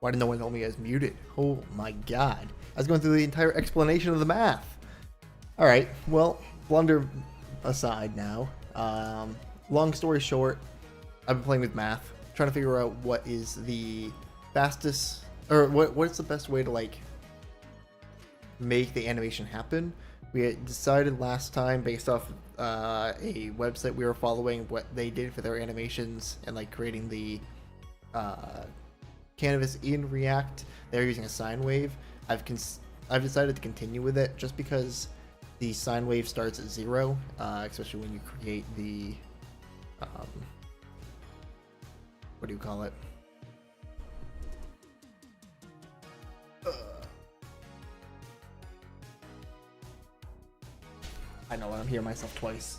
Why did no one tell me I was muted? Oh my god. I was going through the entire explanation of the math. Alright, well, blunder aside now. Long story short, I've been playing with math, trying to figure out what is the fastest, or what's the best way to, like, make the animation happen. We had decided last time, based off a website we were following, what they did for their animations and, like, creating the canvas in React. They're using a sine wave. I've decided to continue with it just because the sine wave starts at 0, especially when you create the what do you call it? I know I'm hearing myself twice.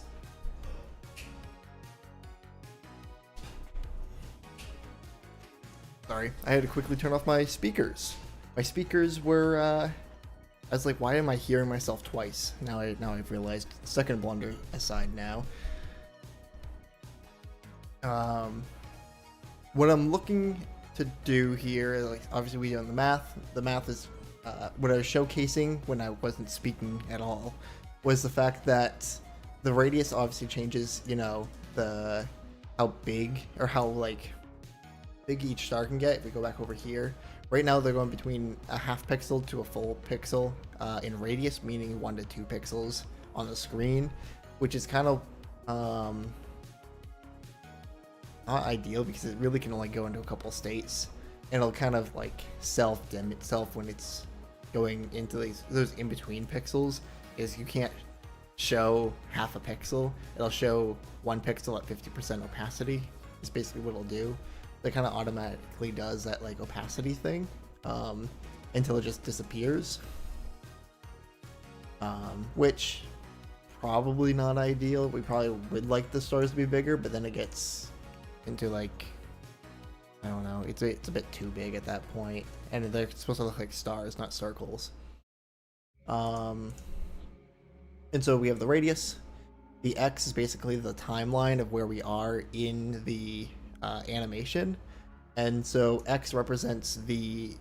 Sorry, I had to quickly turn off my speakers. My speakers were, I was like, why am I hearing myself twice? Now I've realized. Second blunder aside now. What I'm looking to do here, like, obviously we done the math. The math is, what I was showcasing when I wasn't speaking at all, was the fact that the radius obviously changes, you know, how big, or how, like, big each star can get. If we go back over here, right now they're going between a half pixel to a full pixel in radius, meaning 1 to 2 pixels on the screen, which is kind of not ideal because it really can only go into a couple states, and it'll kind of like self-dim itself when it's going into those in-between pixels. Is you can't show half a pixel, it'll show 1 pixel at 50% opacity. It's basically what it'll do. It kind of automatically does that, like, opacity thing until it just disappears, which probably not ideal. We probably would like the stars to be bigger, but then it gets into, like, I don't know, it's a bit too big at that point, and they're supposed to look like stars, not circles. And so we have the radius. The X is basically the timeline of where we are in the animation, and so X represents the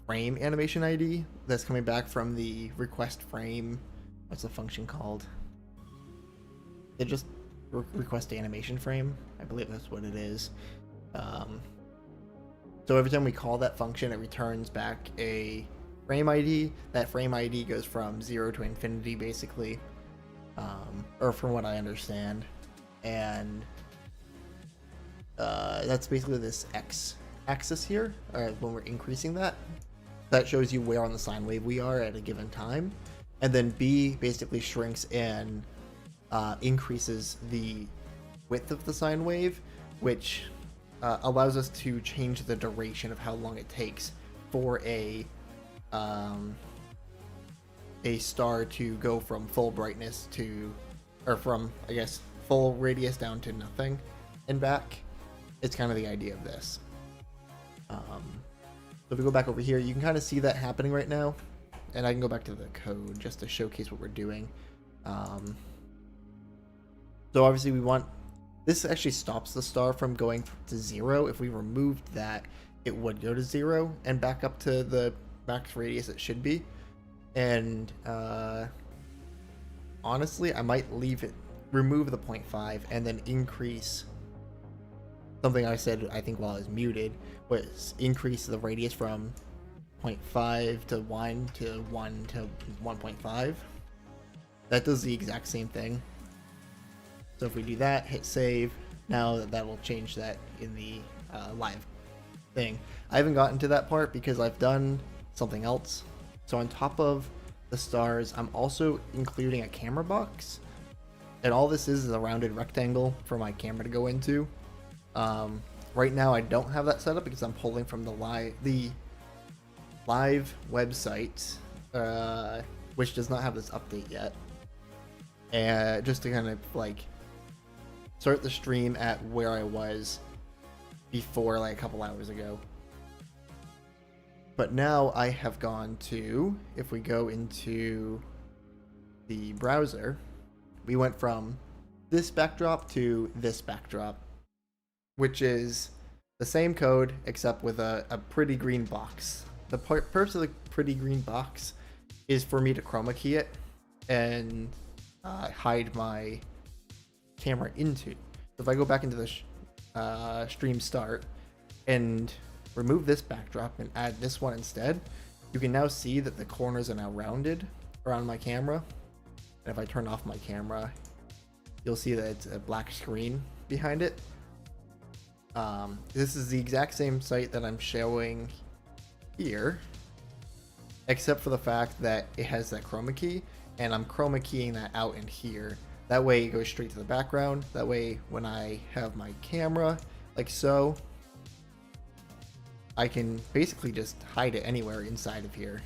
frame animation ID that's coming back from the request frame. What's the function called? It just request animation frame, I believe that's what it is. So every time we call that function, it returns back a frame ID. That frame ID goes from 0 to infinity, basically, or from what I understand, and that's basically this X axis here. When we're increasing that shows you where on the sine wave we are at a given time, and then B basically shrinks and increases the width of the sine wave, which allows us to change the duration of how long it takes for a star to go from full brightness to, or from, I guess, full radius down to nothing and back. It's kind of the idea of this. So if we go back over here, you can kind of see that happening right now, and I can go back to the code just to showcase what we're doing. So obviously we want, this actually stops the star from going to 0. If we removed that, it would go to 0 and back up to the max radius it should be. And honestly, I might remove the 0.5 and then increase something I said, I think, while I was muted, was increase the radius from 0.5 to 1 to 1 to 1.5. That does the exact same thing. So if we do that, hit save, now that will change that in the live thing. I haven't gotten to that part because I've done something else. So on top of the stars, I'm also including a camera box, and all this is a rounded rectangle for my camera to go into. Right now I don't have that set up because I'm pulling from the live website, which does not have this update yet, and just to kind of like start the stream at where I was before, like a couple hours ago. But now I have gone to, if we go into the browser, we went from this backdrop to this backdrop, which is the same code except with a pretty green box. The purpose of the pretty green box is for me to chroma key it and hide my camera into. So if I go back into the stream start and remove this backdrop and add this one instead, you can now see that the corners are now rounded around my camera. And if I turn off my camera, you'll see that it's a black screen behind it. This is the exact same site that I'm showing here, except for the fact that it has that chroma key, and I'm chroma keying that out in here. That way it goes straight to the background. That way when I have my camera like so, I can basically just hide it anywhere inside of here.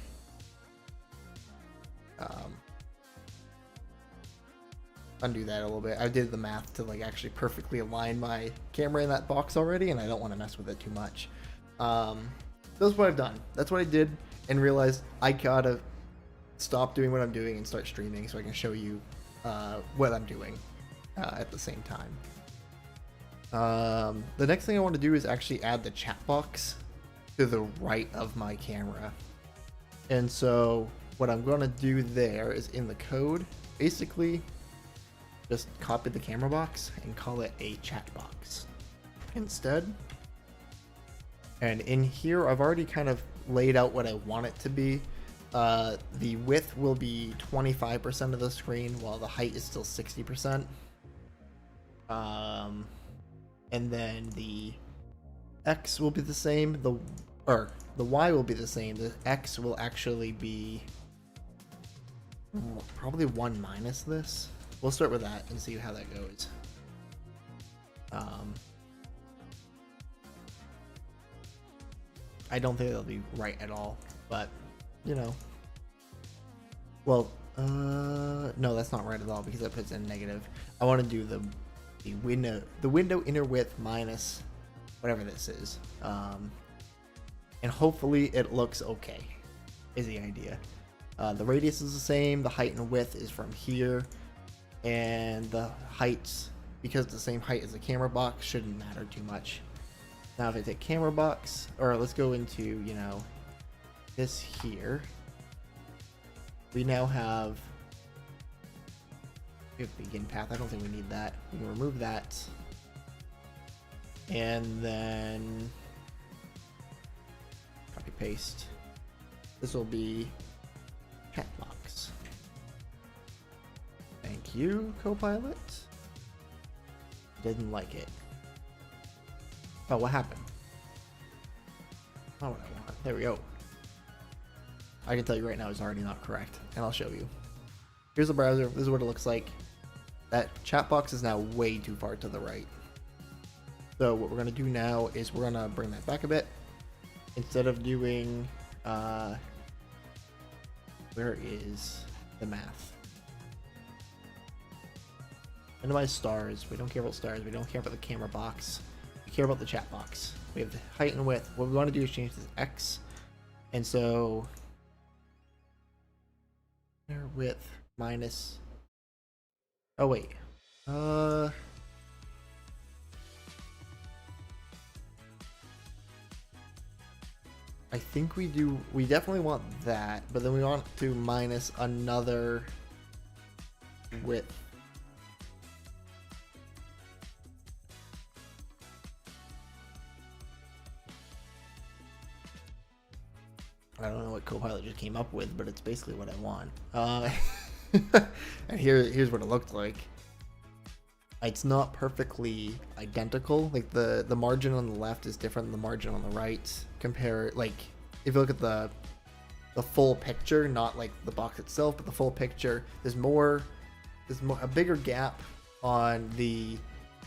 Undo that a little bit. I did the math to like actually perfectly align my camera in that box already, and I don't want to mess with it too much. That's what I've done. That's what I did, and realized I gotta stop doing what I'm doing and start streaming so I can show you what I'm doing at the same time. The next thing I want to do is actually add the chat box to the right of my camera. And so what I'm going to do there is in the code, basically just copy the camera box and call it a chat box instead. And in here, I've already kind of laid out what I want it to be. The width will be 25% of the screen, while the height is still 60%. And then the X will be the same. The Y will be the same. The X will actually be probably 1 minus this. We'll start with that and see how that goes. I don't think that'll be right at all, but you know. Well, no, that's not right at all because that puts in negative. I want to do the window inner width minus whatever this is, and hopefully it looks okay. Is the idea. The radius is the same. The height and width is from here. And the heights, because it's the same height as the camera box, shouldn't matter too much. Now if I take camera box, or let's go into, you know, this here. We now have begin path. I don't think we need that. We can remove that. And then copy paste. This will be chat box. Thank you, Copilot. Didn't like it. Oh, what happened? Not what I want. There we go. I can tell you right now it's already not correct, and I'll show you. Here's the browser. This is what it looks like. That chat box is now way too far to the right. So what we're going to do now is we're going to bring that back a bit. Instead of doing... where is the math? Minimize stars. We don't care about stars. We don't care about the camera box. We care about the chat box. We have the height and width. What we want to do is change this X. And so... width minus... Oh, wait. I think we definitely want that, but then we want to minus another width. I don't know what Copilot just came up with, but it's basically what I want. And here's what it looked like. It's not perfectly identical. Like the margin on the left is different than the margin on the right. Compare, like, if you look at the full picture, not like the box itself, but the full picture, there's a bigger gap on the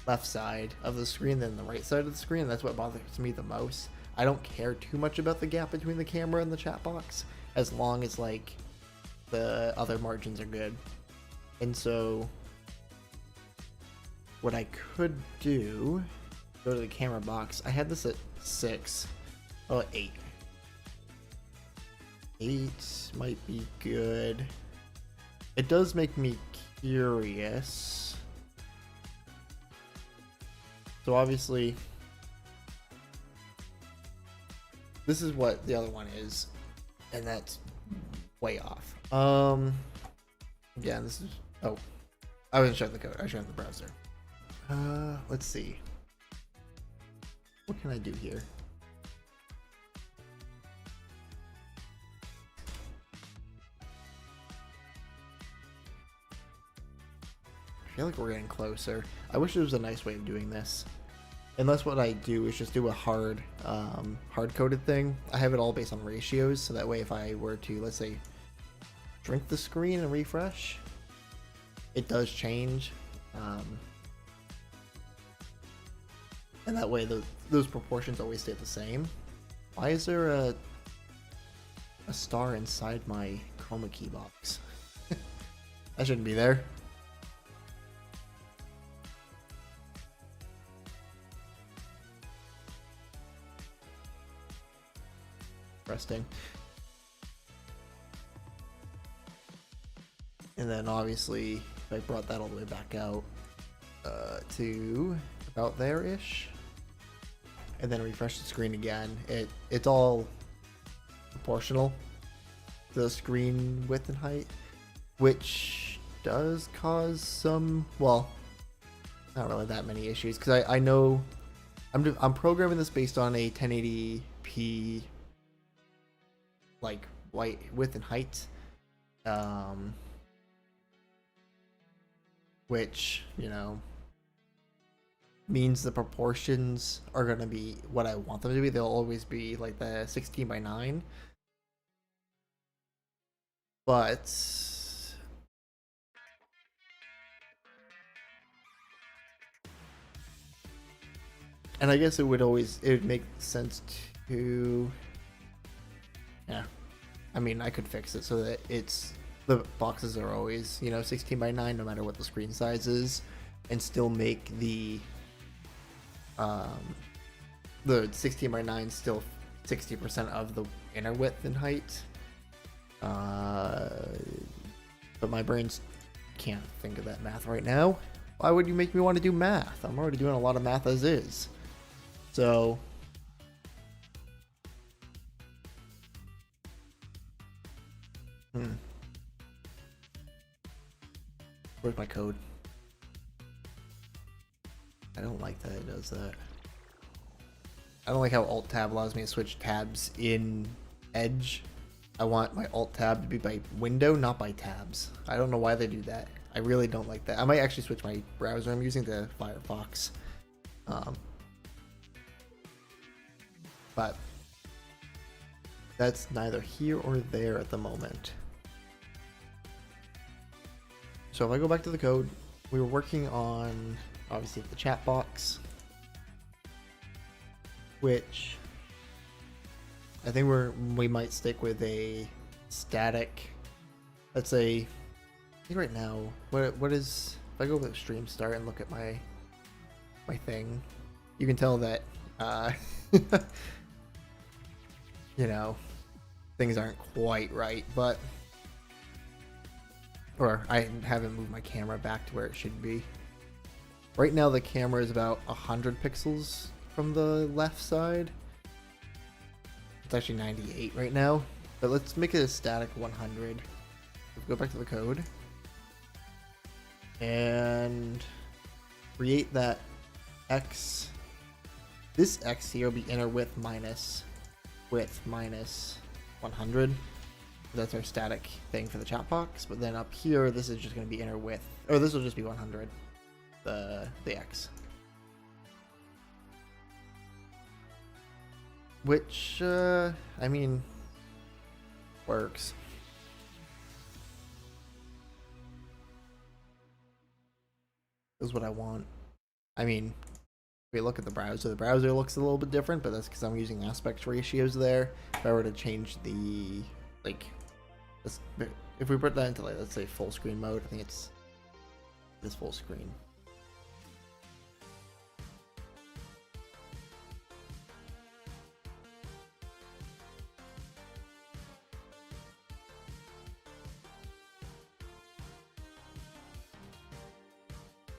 left side of the screen than the right side of the screen. That's what bothers me the most. I don't care too much about the gap between the camera and the chat box, as long as like the other margins are good. And so what I could do, go to the camera box. I had this at 6. Oh, 8. 8 might be good. It does make me curious. So obviously this is what the other one is, and that's way off. Yeah, this is, oh, I wasn't showing the code, I was showing the browser. Let's see. What can I do here? I feel like we're getting closer. I wish there was a nice way of doing this. Unless what I do is just do a hard-coded thing. I have it all based on ratios, so that way if I were to, let's say, shrink the screen and refresh, it does change. And that way those proportions always stay the same. Why is there a star inside my chroma key box? That shouldn't be there. Interesting. And then obviously if I brought that all the way back out to about there-ish, and then refresh the screen again, it's all proportional to the screen width and height, which does cause some, well, not really that many issues, because I know I'm programming this based on a 1080p like white width and height, which, you know, means the proportions are going to be what I want them to be. They'll always be like the 16:9, but and I guess it would make sense to, yeah, I mean, I could fix it so that the boxes are always, you know, 16:9 no matter what the screen size is, and still make the 16:9 still 60% of the inner width and height. But my brains can't think of that math right now. Why would you make me want to do math? I'm already doing a lot of math as is. So where's my code? I don't like that it does that. I don't like how Alt Tab allows me to switch tabs in Edge. I want my Alt Tab to be by window, not by tabs. I don't know why they do that. I really don't like that. I might actually switch my browser. I'm using the Firefox. But that's neither here or there at the moment. So if I go back to the code, we were working on, obviously, the chat box, which I think we might stick with a static. Let's say, I think right now, what is, if I go with stream start and look at my thing, you can tell that you know, things aren't quite right, but, or I haven't moved my camera back to where it should be. Right now the camera is about 100 pixels from the left side. It's actually 98 right now, but let's make it a static 100. Go back to the code and create that X. This X here will be inner width minus 100. That's our static thing for the chat box. But then up here, this is just going to be inner width, or this will just be 100. The X, which I mean works. Is what I want. I mean, if we look at the browser looks a little bit different, but that's because I'm using aspect ratios there. If I were to change the, like, this, if we put that into, like, let's say full screen mode, I think it's this full screen.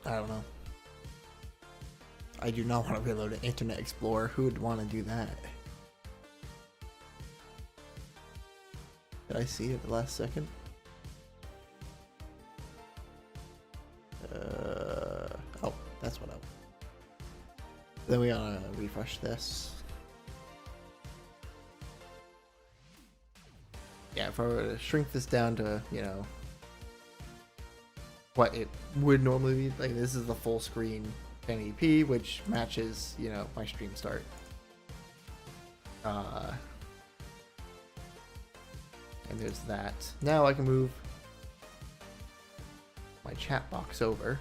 I don't know. I do not want to reload an Internet Explorer. Who would want to do that? Did I see it at the last second? Oh, that's what I... Then we gotta refresh this. Yeah, if I were to shrink this down to, you know, what it would normally be, like this is the full screen 1080p, which matches, you know, my stream start. And there's that. Now I can move my chat box over.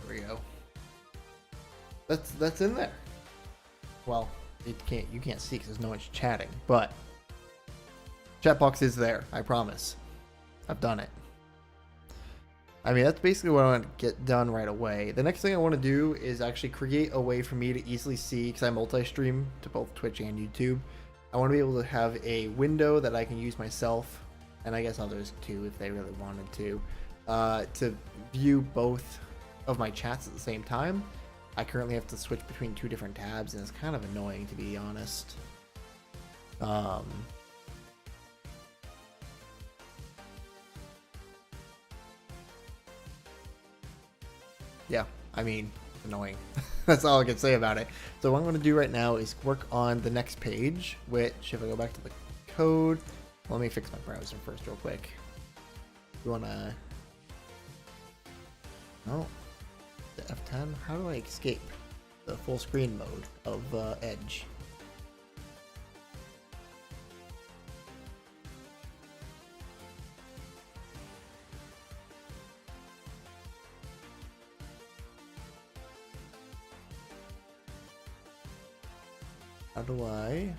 There we go. That's in there. Well, you can't see because there's no one's chatting, but chat box is there. I promise. I've done it. I mean, that's basically what I want to get done right away. The next thing I want to do is actually create a way for me to easily see, because I multi-stream to both Twitch and YouTube. I want to be able to have a window that I can use myself, and I guess others too if they really wanted to view both of my chats at the same time. I currently have to switch between two different tabs, and it's kind of annoying, to be honest. Yeah, I mean, annoying. That's all I can say about it. So what I'm going to do right now is work on the next page, which, if I go back to the code, let me fix my browser first real quick. You want to... Oh, the F10? How do I escape the full screen mode of Edge? How do I...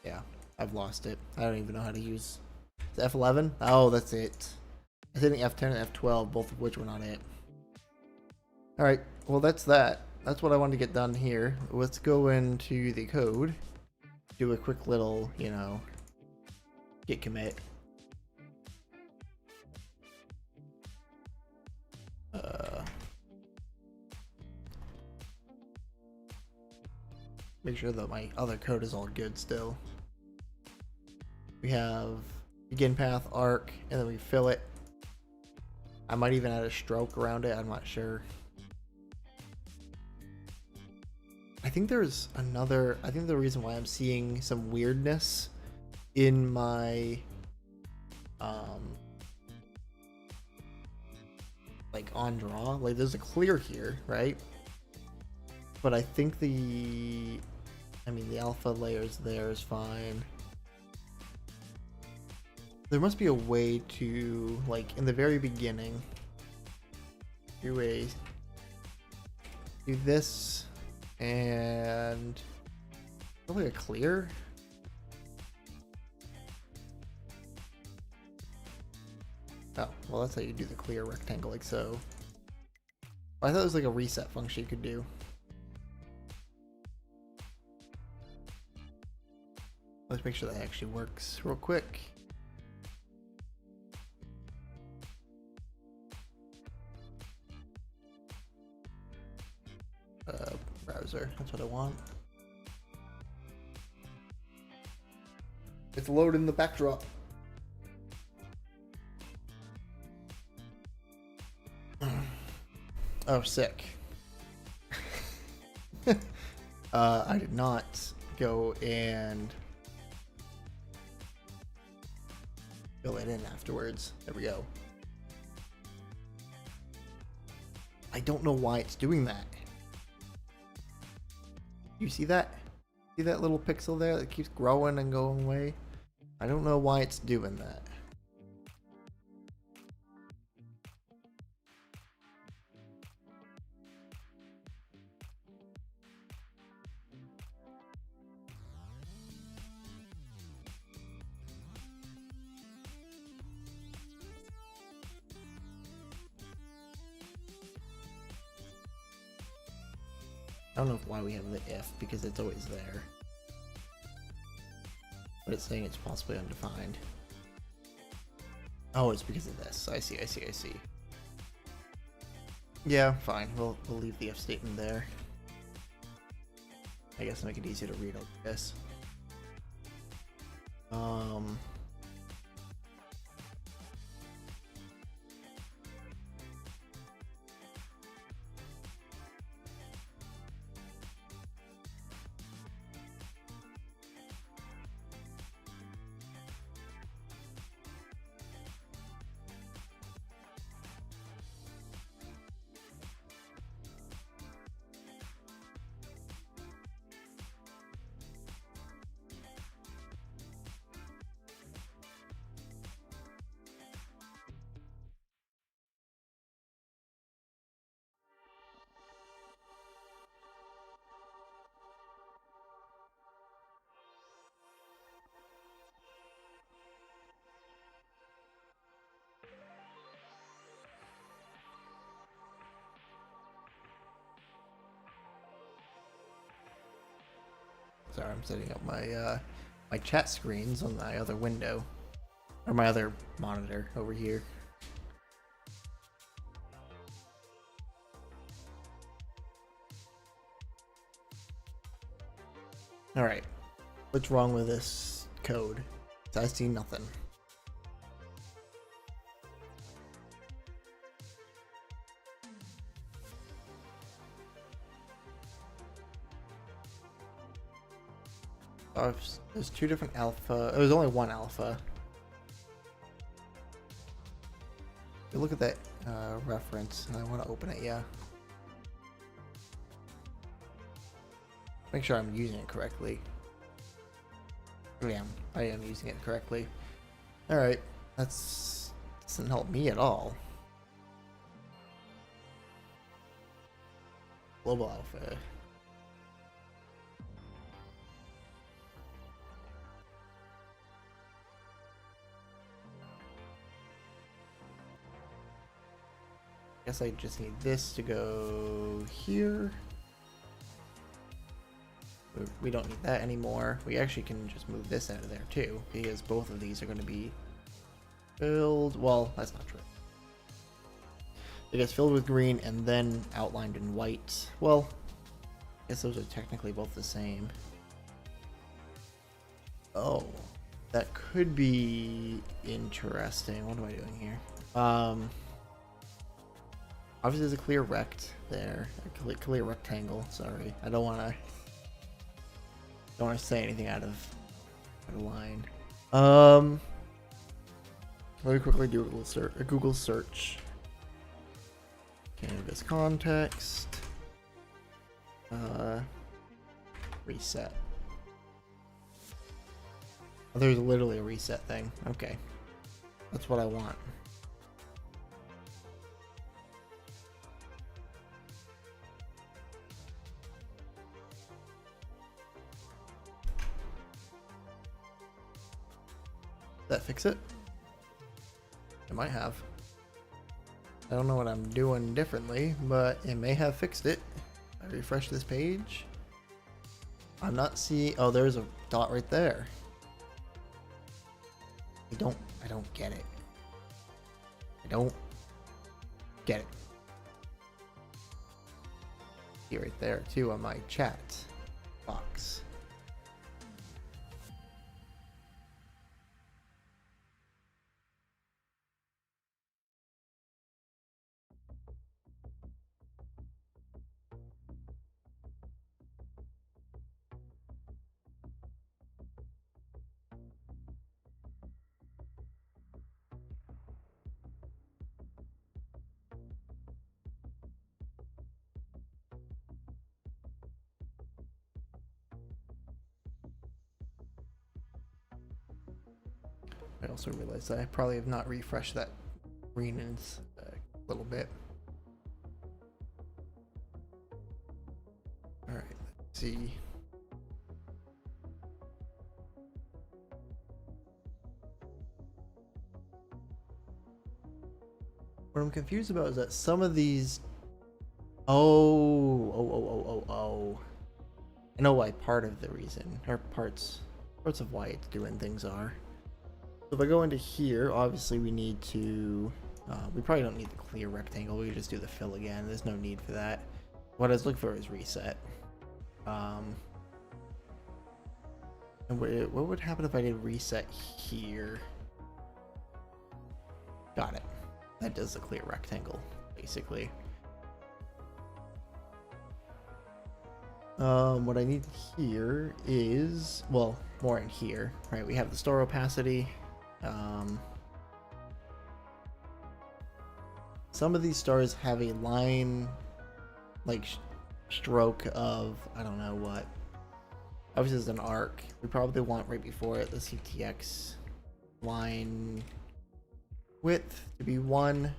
Yeah, I've lost it. I don't even know how to use the F11. Oh, that's it. I think F10 and F12, both of which were not it. Alright, well that's that. That's what I wanted to get done here. Let's go into the code. Do a quick little, you know, git commit. Make sure that my other code is all good still. We have begin path, arc, and then we fill it. I might even add a stroke around it, I'm not sure. I think there's another, I think the reason why I'm seeing some weirdness in my, like on draw, like there's a clear here, right? But I think the alpha layers there is fine. There must be a way to, like, in the very beginning, do this and probably a clear. Oh, well, that's how you do the clear rectangle, like so. I thought it was like a reset function you could do. Let's make sure that actually works real quick. Browser, that's what I want. It's loading the backdrop. Oh, sick. I did not go and fill it in afterwards. There we go. I don't know why it's doing that. You see that? See that little pixel there that keeps growing and going away? I don't know why it's doing that. I don't know why we have the if, because it's always there. But it's saying it's possibly undefined. Oh, it's because of this. I see. Yeah, fine. We'll leave the if statement there. I guess to make it easier to read, like this. Sorry, I'm setting up my my chat screens on my other window, or my other monitor over here. All right, what's wrong with this code? I see nothing. There's two different alpha. There's only one alpha. You look at that reference. I want to open it. Yeah. Make sure I'm using it correctly. Yeah, I am using it correctly. All right, that's doesn't help me at all. Global alpha. Guess I just need this to go here. We don't need that anymore. We actually can just move this out of there too, because both of these are going to be filled. Well, that's not true. It gets filled with green and then outlined in white. Well, I guess those are technically both the same. Oh, that could be interesting. What am I doing here? Obviously, there's a clear rect there. A clear rectangle. Sorry, I don't want to say anything out of line. Let me quickly do a Google search. Canvas context. Reset. Oh, there's literally a reset thing. Okay, that's what I want. That fix it? It might have. I don't know what I'm doing differently, but it may have fixed it. I refresh this page. I'm not seeing. Oh, there's a dot right there. I don't get it. I don't get it. See right there too on my chat box. I also realized that I probably have not refreshed that green in a little bit. Alright, let's see. What I'm confused about is that some of these Oh. I know why part of the reason, or parts of why it's doing things are. So if I go into here, obviously we need to, we probably don't need the clear rectangle, we can just do the fill again, there's no need for that. What I was looking for is reset. And what would happen if I did reset here? Got it. That does the clear rectangle, basically. What I need here is, well, more in here, right? We have the store opacity. Some of these stars have a line, like stroke of, I don't know what. Obviously, it's an arc. We probably want right before it the CTX line width to be 1,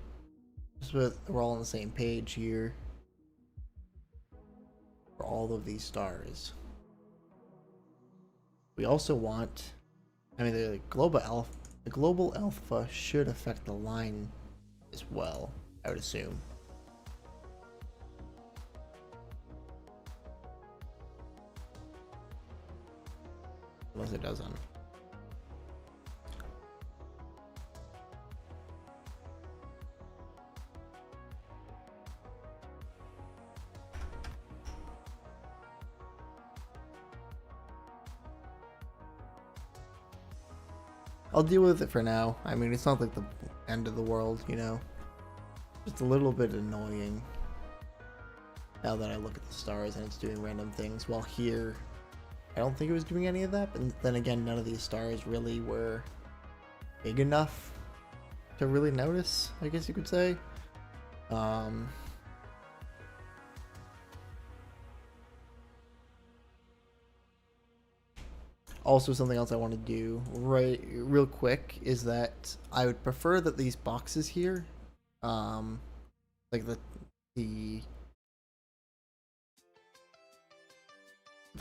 just so we're all on the same page here for all of these stars. We also want, I mean, the global alpha should affect the line as well, I would assume. Unless it doesn't. I'll deal with it for now. I mean, it's not like the end of the world, you know? Just a little bit annoying now that I look at the stars and it's doing random things. While here, I don't think it was doing any of that, but then again, none of these stars really were big enough to really notice, I guess you could say. Also, something else I want to do real quick is that I would prefer that these boxes here, like the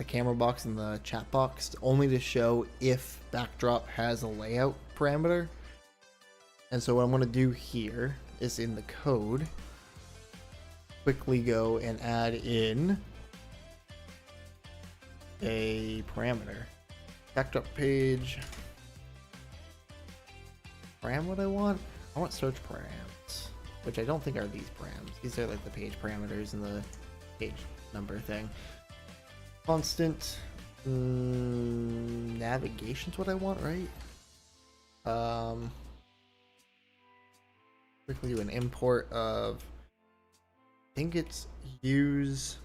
camera box and the chat box, only to show if backdrop has a layout parameter. And so what I'm going to do here is in the code, quickly go and add in a parameter. Backdrop page. Param what I want? I want search params, which I don't think are these params. These are like the page parameters and the page number thing. Constant navigation's what I want, right? Quickly do an import of, I think it's use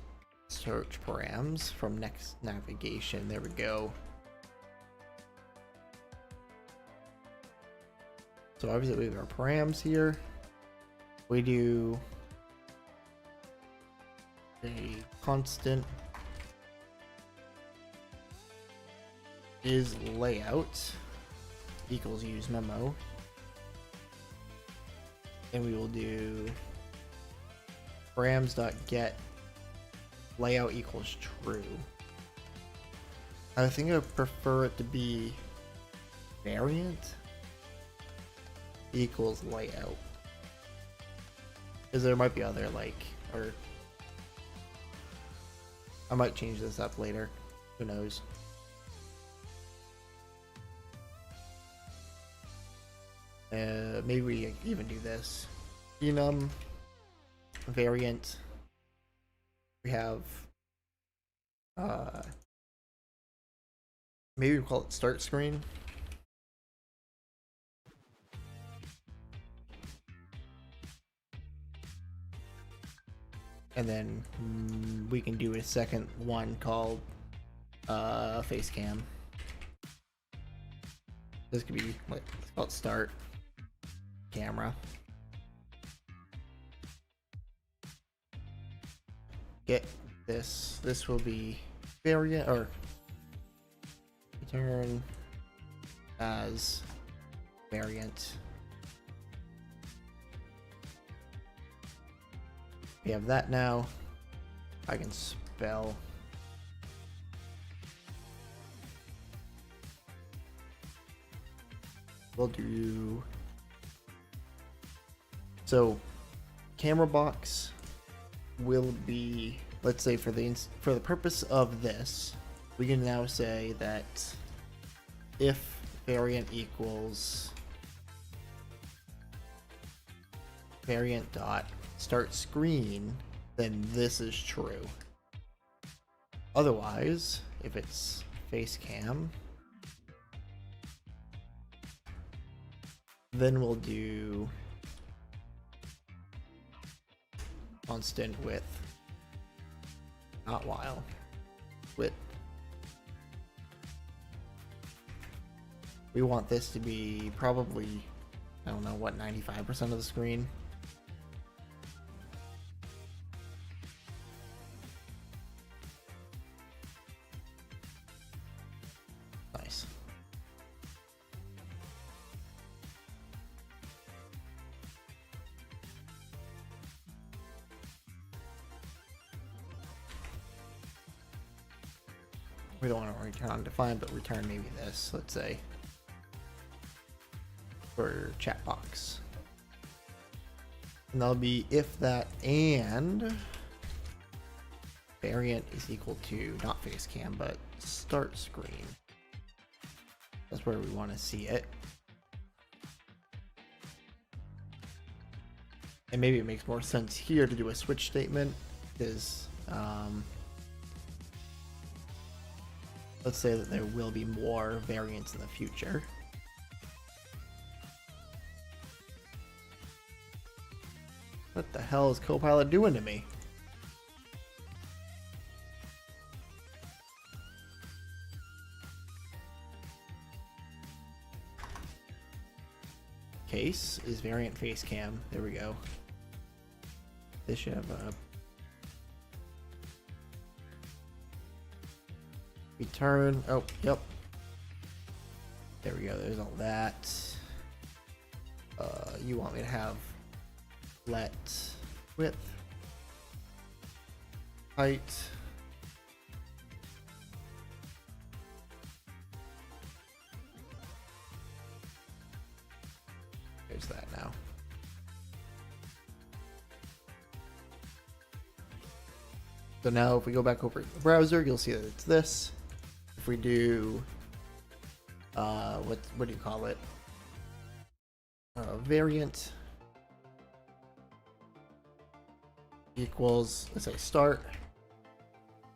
search params from next navigation. There we go. So obviously we have our params here. We do a constant is layout equals use memo, and we will do params.get layout equals true. I think I prefer it to be variant equals layout, because there might be other, like, or I might change this up later, who knows. Maybe we even do this enum variant. We have maybe we call it start screen. And then we can do a second one called face cam. This could be like, it's called start camera. Get this. This will be variant, or return as variant. We have that now. I can spell. We'll do, so camera box will be, let's say for the purpose of this, we can now say that if variant equals variant dot start screen, then this is true. Otherwise, if it's face cam, then we'll do constant width, not while, width. We want this to be probably, I don't know, what, 95% of the screen. Nice. We don't want to return undefined, but return maybe this, let's say, for chat box. And that'll be if that and variant is equal to not face cam, but start screen. That's where we want to see it. And maybe it makes more sense here to do a switch statement, because let's say that there will be more variants in the future. What the hell is Copilot doing to me? Case is variant face cam. There we go. This should have a return. Oh, yep. There we go. There's all that. You want me to have let width, height, there's that now. So now if we go back over to the browser, you'll see that it's this. If we do what do you call it, variant equals, let's say start,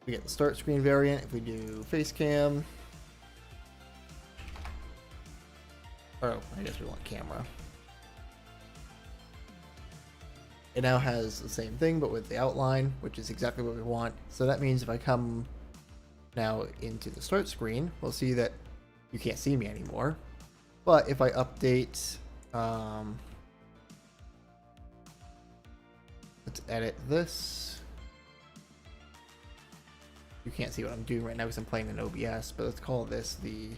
we get the start screen variant. If we do face cam, oh, I guess we want camera. It now has the same thing but with the outline, which is exactly what we want. So that means if I come now into the start screen, we'll see that you can't see me anymore. But if I update, let's edit this. You can't see what I'm doing right now because I'm playing in OBS, but let's call this the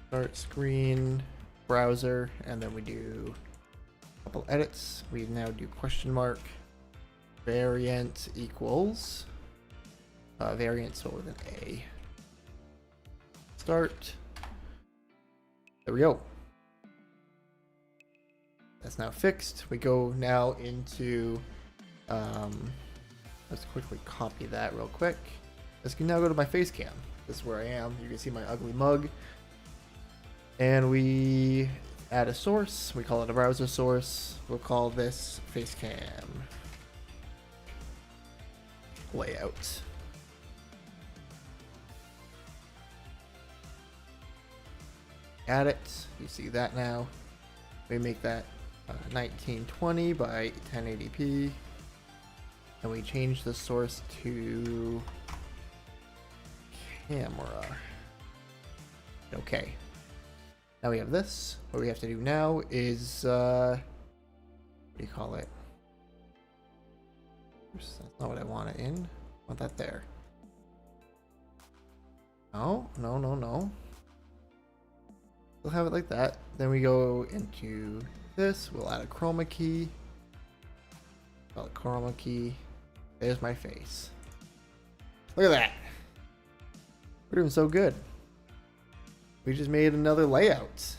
start screen browser, and then we do a couple edits. We now do question mark variant equals variant spelled with an A. Start. There we go. That's now fixed. We go now into, let's quickly copy that real quick. Let's now go to my face cam. This is where I am. You can see my ugly mug. And we add a source. We call it a browser source. We'll call this face cam layout. Add it. You see that now. We make that 1920 by 1080p, and we change the source to camera. Okay. Now we have this. What we have to do now is what do you call it? Oops, that's not what I want it in. I want that there. No, no, no, no. We'll have it like that. Then we go into this. We'll add a chroma key. Call it chroma key. There's my face. Look at that. We're doing so good. We just made another layout.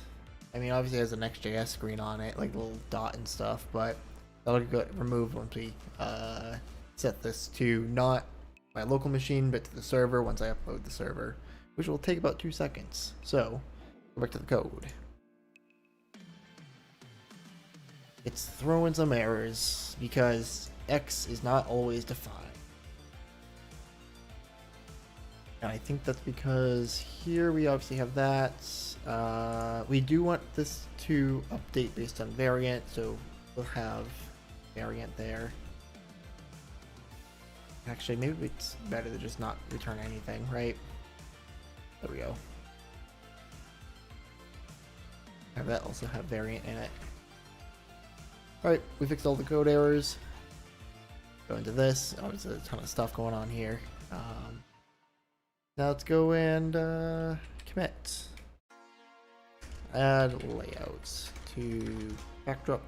I mean, obviously it has a Next.js screen on it, like a little dot and stuff, but that'll get removed once we set this to not my local machine, but to the server once I upload the server, which will take about 2 seconds. So, go back to the code. It's throwing some errors because X is not always defined. And I think that's because here we obviously have that. We do want this to update based on variant, so we'll have variant there. Actually, maybe it's better to just not return anything, right? There we go. Have that also have variant in it. Alright, we fixed all the code errors. Go into this. Oh, there's a ton of stuff going on here. Now let's go and commit. Add layouts to backdrop.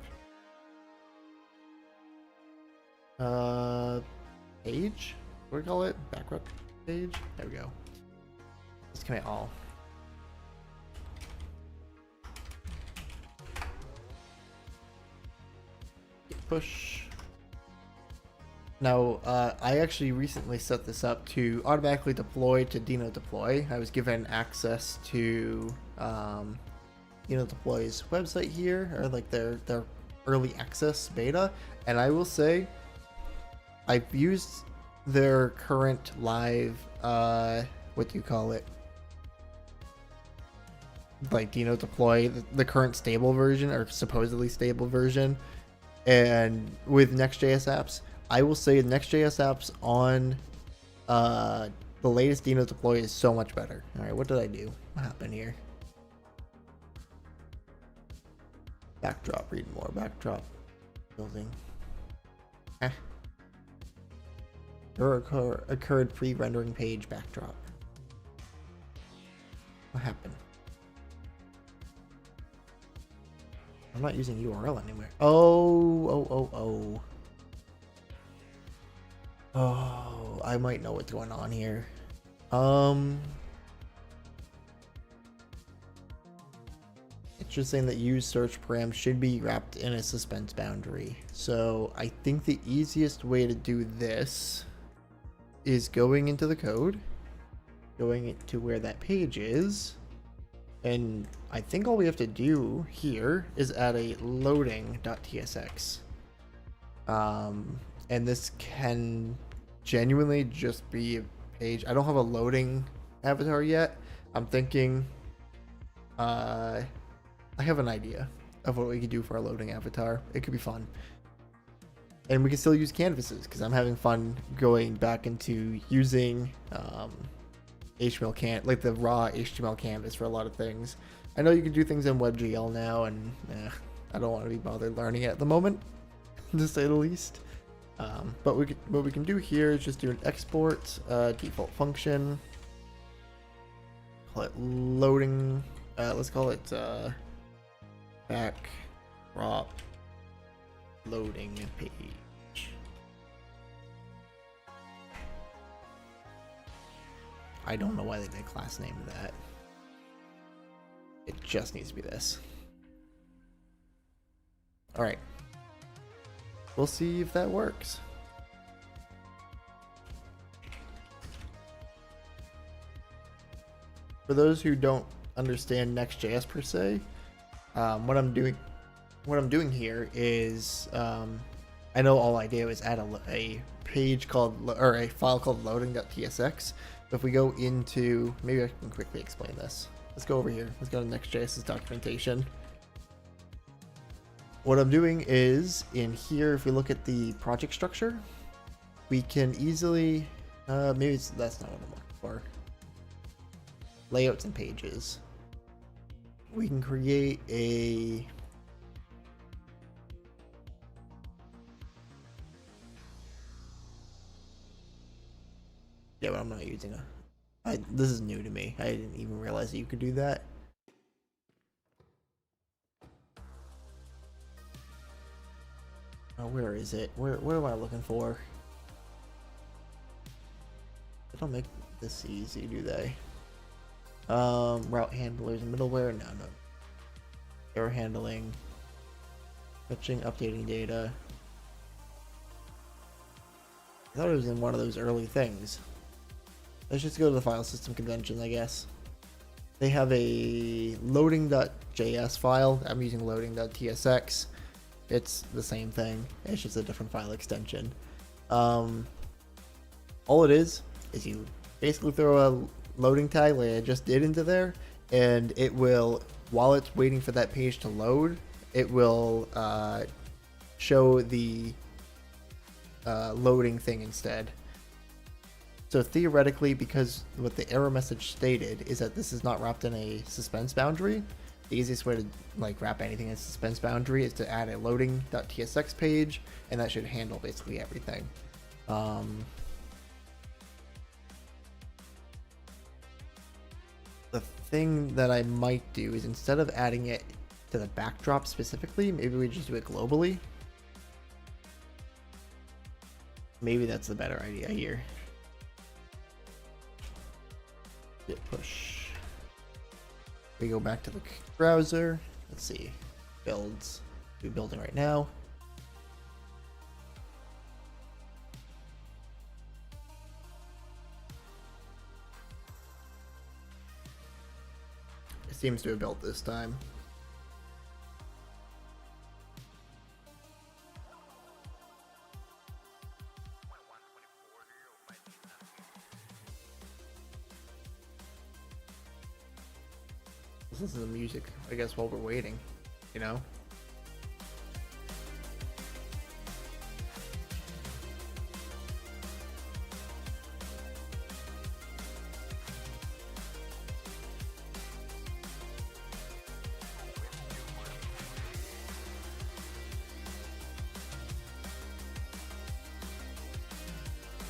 Page? What do we call it? Backdrop page? There we go. Let's commit all. Push. Now, I actually recently set this up to automatically deploy to Dino Deploy. I was given access to Dino Deploy's website here, or like their early access beta, and I will say I've used their current live, what do you call it? Like Dino Deploy, the current stable version, or supposedly stable version, and with Next.js apps. I will say Next.js apps on the latest Dino Deploy is so much better. Alright, what did I do? What happened here? Backdrop, read more. Backdrop. Building. Error occurred pre-rendering page backdrop. What happened? I'm not using URL anywhere. Oh, I might know what's going on here. It's just saying that use search param should be wrapped in a suspense boundary. So I think the easiest way to do this is going into the code, going to where that page is, and I think all we have to do here is add a loading.tsx. And this can genuinely just be a page. I don't have a loading avatar yet. I'm thinking, I have an idea of what we could do for our loading avatar. It could be fun. And we can still use canvases because I'm having fun going back into using HTML like the raw HTML canvas for a lot of things. I know you can do things in WebGL now, and I don't want to be bothered learning it at the moment, to say the least. But what we can do here is just do an export default function. Call it loading. Let's call it backdrop loading page. I don't know why they did a class name of that. It just needs to be this. All right. We'll see if that works. For those who don't understand Next.js per se, what I'm doing here is, I know all I did was add a page called, or a file called loading.tsx. But if we go into, maybe I can quickly explain this. Let's go over here. Let's go to Next.js's documentation. What I'm doing is, in here, if we look at the project structure, we can easily, maybe that's not what I'm looking for. Layouts and pages. We can create a but I'm not using this is new to me. I didn't even realize that you could do that. Oh, where is it? Where am I looking for? They don't make this easy, do they? Route handlers and middleware? No. Error handling. Fetching, updating data. I thought it was in one of those early things. Let's just go to the file system convention, I guess. They have a loading.js file. I'm using loading.tsx. It's the same thing. It's just a different file extension. All it is you basically throw a loading tag like I just did into there, and it will, while it's waiting for that page to load, it will show the loading thing instead. So theoretically, because what the error message stated is that this is not wrapped in a suspense boundary, the easiest way to like wrap anything in a suspense boundary is to add a loading.tsx page, and that should handle basically everything. The thing that I might do is, instead of adding it to the backdrop specifically, maybe we just do it globally. Maybe that's the better idea here. Git push. We go back to the browser. Let's see. Builds. We're building right now. It seems to have built this time. This is the music, I guess, while we're waiting, you know?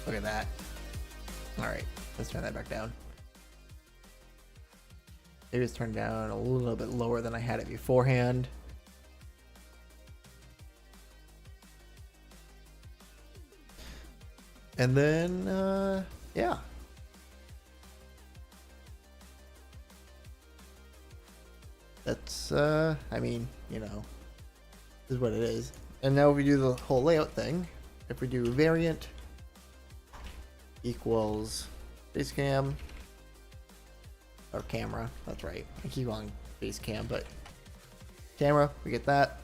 Look at that. Alright, let's turn that back down. Maybe it's turned down a little bit lower than I had it beforehand. And then, yeah. That's, I mean, you know, this is what it is. And now if we do the whole layout thing, if we do variant equals face cam, or camera, that's right. I keep on face cam, but camera, we get that.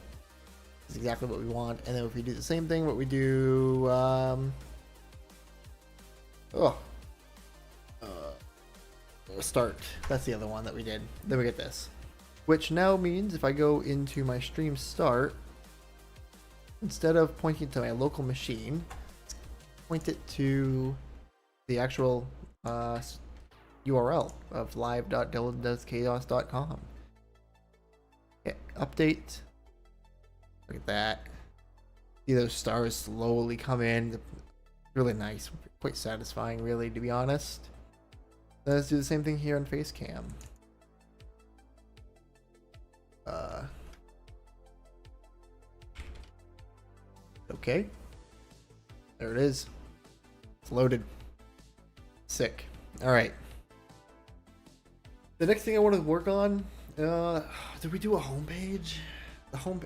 That's exactly what we want. And then if we do the same thing, what we do, start. That's the other one that we did. Then we get this, which now means if I go into my stream start, instead of pointing to my local machine, point it to the actual URL of live.dylandoeschaos.com. Okay, update. Look at that. See those stars slowly come in. Really nice. Quite satisfying, really, to be honest. Let's do the same thing here on Facecam. Okay. There it is. It's loaded. Sick. Alright. The next thing I want to work on, did we do a homepage?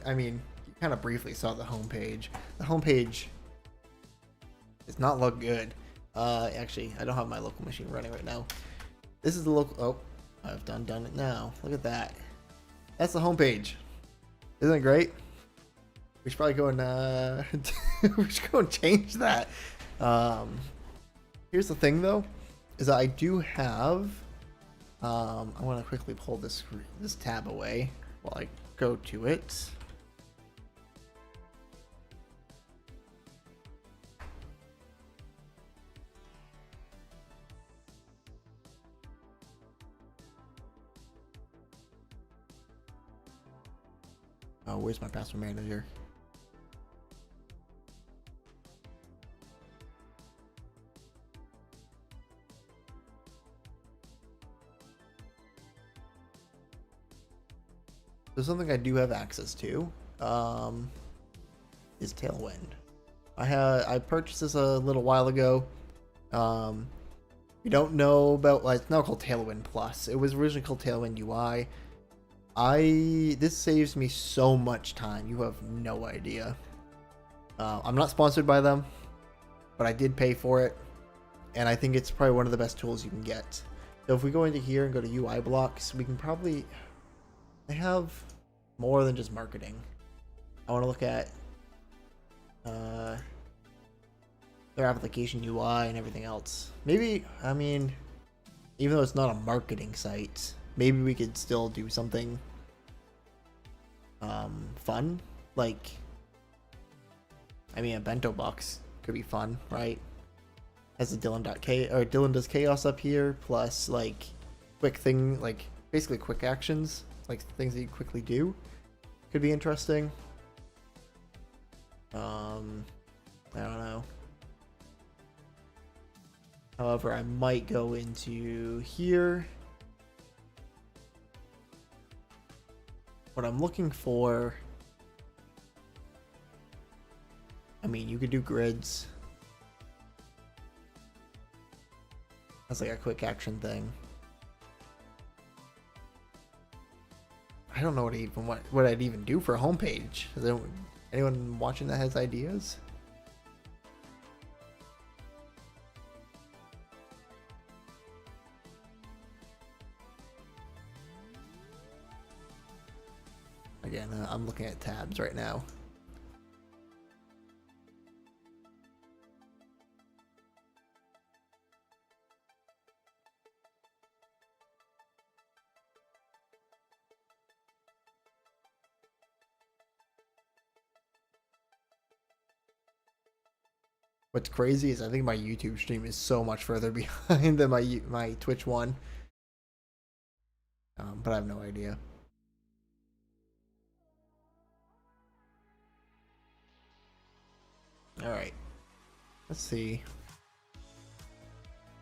I mean, you kind of briefly saw the homepage. The homepage does not look good. Actually, I don't have my local machine running right now. This is the local, oh, I've done it now. Look at that. That's the homepage. Isn't it great? We should probably go and, we should go and change that. Here's the thing though, is that I do have, I want to quickly pull this tab away while I go to it. Oh, where's my password manager? So something I do have access to is Tailwind. I purchased this a little while ago. You don't know about, like, it's now called Tailwind Plus. It was originally called Tailwind UI. This saves me so much time. You have no idea. I'm not sponsored by them. but I did pay for it, and I think it's probably one of the best tools you can get. So if we go into here and go to UI blocks, we can probably, they have more than just marketing. I want to look at their application UI and everything else. Maybe, I mean, even though it's not a marketing site, maybe we could still do something fun. Like, I mean, a bento box could be fun, right? Has a Dylan does chaos up here, plus like quick thing, like basically quick actions, like things that you quickly do. Could be interesting. I don't know. However, I might go into here. What I'm looking for, I mean, you could do grids. That's like a quick action thing. I don't know what I'd even do for a homepage. Is there anyone watching that has ideas? Again, I'm looking at tabs right now. What's crazy is I think my YouTube stream is so much further behind than my Twitch one. But I have no idea. Alright. Let's see.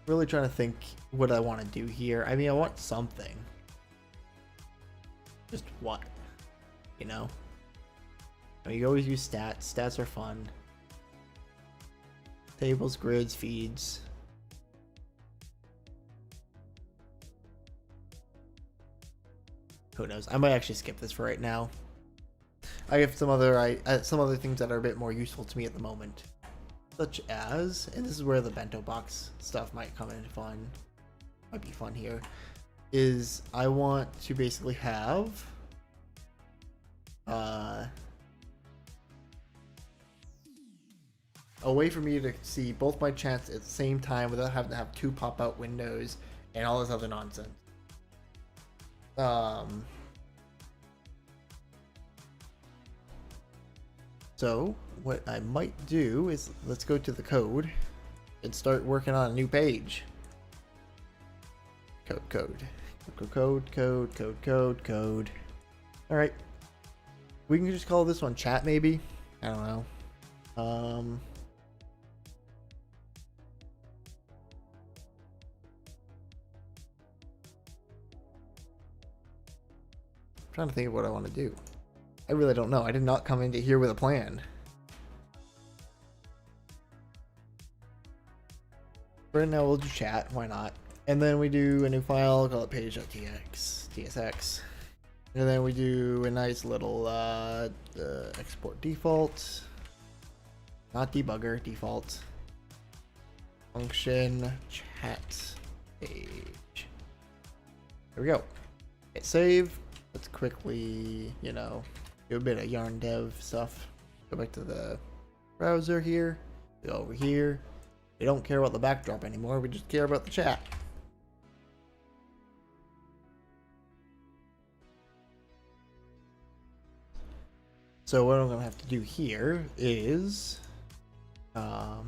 Really trying to think what I want to do here. I mean, I want something. Just what? You know? I mean, you always use stats. Stats are fun. Tables, grids, feeds. Who knows? I might actually skip this for right now. I have some other things that are a bit more useful to me at the moment, such as, and this is where the bento box stuff might come in fun. Might be fun here. Is I want to basically have a way for me to see both my chats at the same time without having to have two pop-out windows and all this other nonsense. So what I might do is let's go to the code and start working on a new page. Code. All right. We can just call this one chat, maybe. I don't know. Trying to think of what I want to do. I really don't know. I did not come into here with a plan. Right now we'll do chat, why not? And then we do a new file, call it page.tsx. And then we do a nice little export default. Not debugger, default. Function chat page. There we go. Hit save. Let's quickly, you know, do a bit of yarn dev stuff. Go back to the browser here. Go over here. We don't care about the backdrop anymore. We just care about the chat. So what I'm going to have to do here is oh,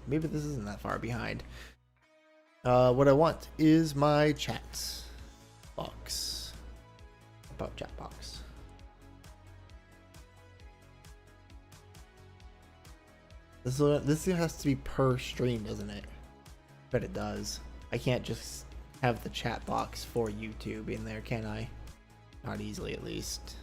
maybe this isn't that far behind. What I want is my chat box. About chat box. This has to be per stream, doesn't it? But it does. I can't just have the chat box for YouTube in there, can I? Not easily, at least.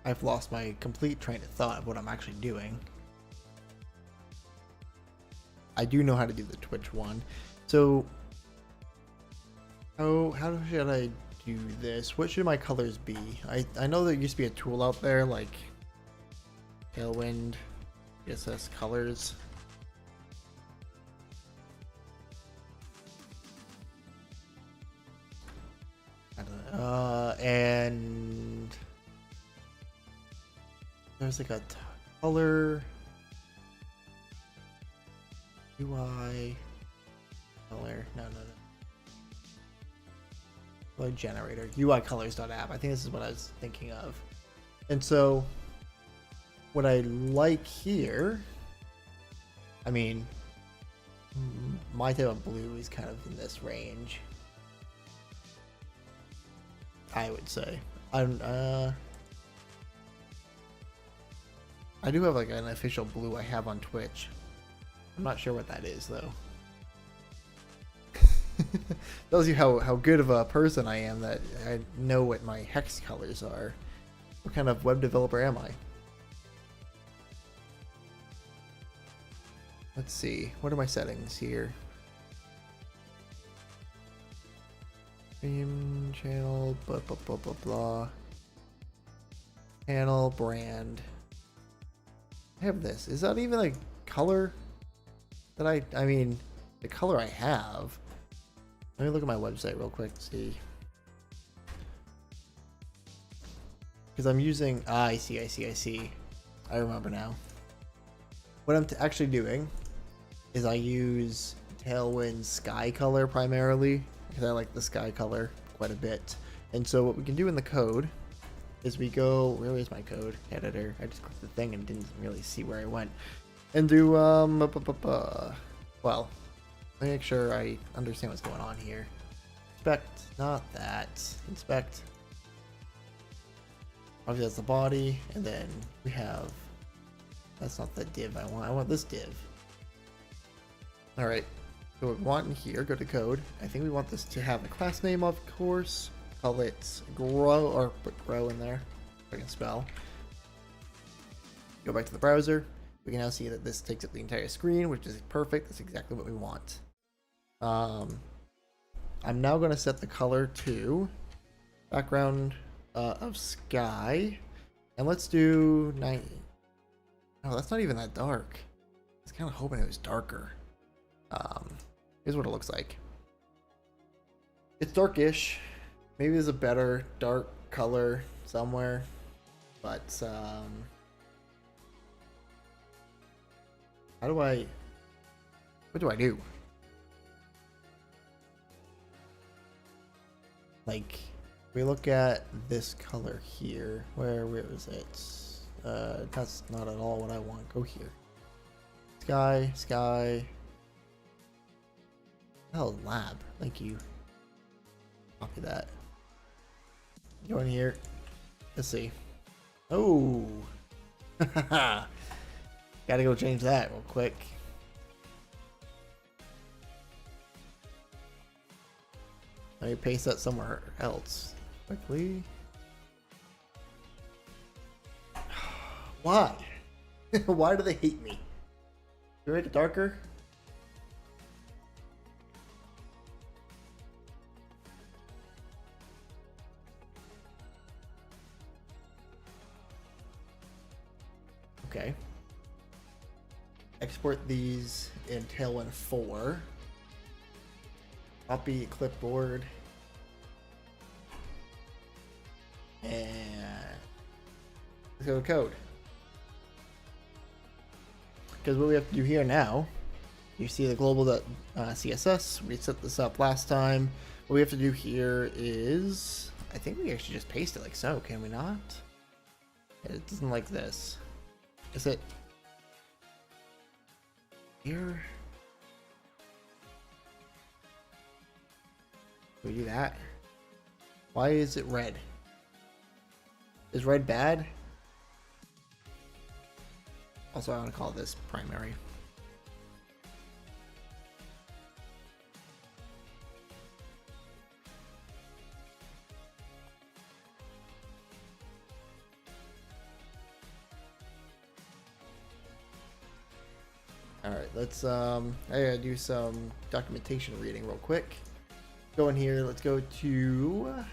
I've lost my complete train of thought of what I'm actually doing. I do know how to do the Twitch one. So, how should I do this? What should my colors be? I know there used to be a tool out there like Tailwind, JDS Colors. I don't know. And there's like a color UI color. No. Color generator. UI colors.app. I think this is what I was thinking of. And so what I like here, I mean, my type of blue is kind of in this range, I would say. I do have like an official blue I have on Twitch. I'm not sure what that is though. Tells you how good of a person I am that I know what my hex colors are. What kind of web developer am I? Let's see. What are my settings here? Stream channel, blah blah blah blah blah. Channel brand. I have this. Is that even a color that I mean, the color I have. Let me look at my website real quick to see. Because I'm using, I see. I remember now. What I'm actually doing is I use Tailwind sky color primarily, because I like the sky color quite a bit. And so what we can do in the code is we go, where is my code editor? I just clicked the thing and didn't really see where I went. And do, well, let me make sure I understand what's going on here. Inspect, not that. Inspect. Obviously that's the body, and then we have, that's not the div I want this div. Alright, so what we want in here, go to code. I think we want this to have a class name, of course. Call it grow, or put grow in there, if I can spell. Go back to the browser. We can now see that this takes up the entire screen, which is perfect. That's exactly what we want. I'm now going to set the color to background of sky, and let's do 90. Oh, that's not even that dark. I was kind of hoping it was darker. Here's what it looks like. It's darkish. Maybe there's a better dark color somewhere, but what do I do? Like, we look at this color here. Where is it? That's not at all what I want. Go here. Sky. Oh, lab. Thank you. Copy that. Go in here. Let's see. Oh. Gotta go change that real quick. Let me paste that somewhere else quickly. Why? Why do they hate me? Can we make it darker? Okay. Export these in Tailwind 4. Copy clipboard. And let's go to code. Because what we have to do here now, you see the global.css. We set this up last time. What we have to do here is, I think we actually just paste it like so, can we not? It doesn't like this. Is it here? Can we do that? Why is it red? Is red bad? Also, I want to call this primary. Alright, let's I gotta do some documentation reading real quick. Go in here, let's go to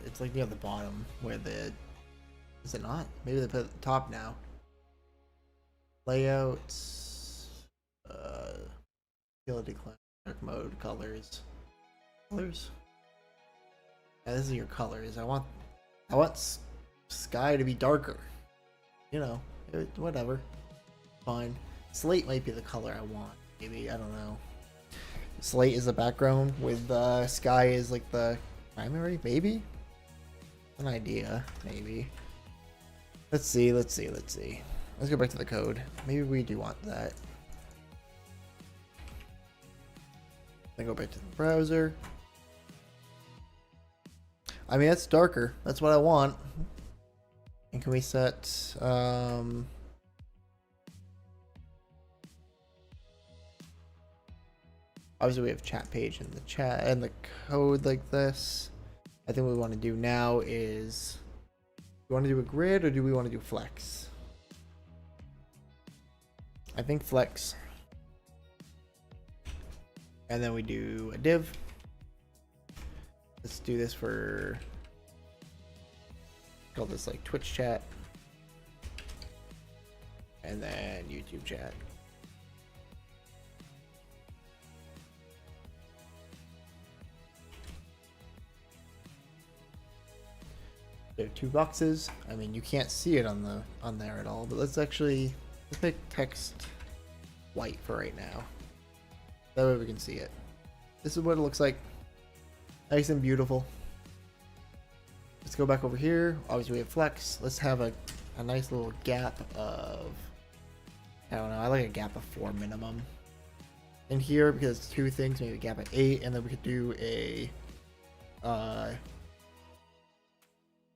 it's like near the bottom where the is it not? Maybe they put it at the top now. Layouts, utility class, dark mode, colors. Colors? Yeah, this is your colors. I want sky to be darker. You know, whatever. Fine. Slate might be the color I want. Maybe, I don't know. Slate is the background with sky is like the primary, maybe? An idea, maybe. Let's see. Let's go back to the code. Maybe we do want that. Then go back to the browser. I mean, that's darker. That's what I want. And can we set obviously we have chat page in the chat and the code like this. I think what we want to do now is, do we want to do a grid or do we want to do flex? I think flex. And then we do a div. Let's do this for, call this like Twitch chat. And then YouTube chat. There are two boxes. I mean, you can't see it on there at all, but let's make text white for right now. That way we can see it. This is what it looks like. Nice and beautiful. Let's go back over here. Obviously we have flex. Let's have a nice little gap of, I don't know, I like a gap of 4 minimum. In here, because it's two things, maybe a gap of 8, and then we could do a,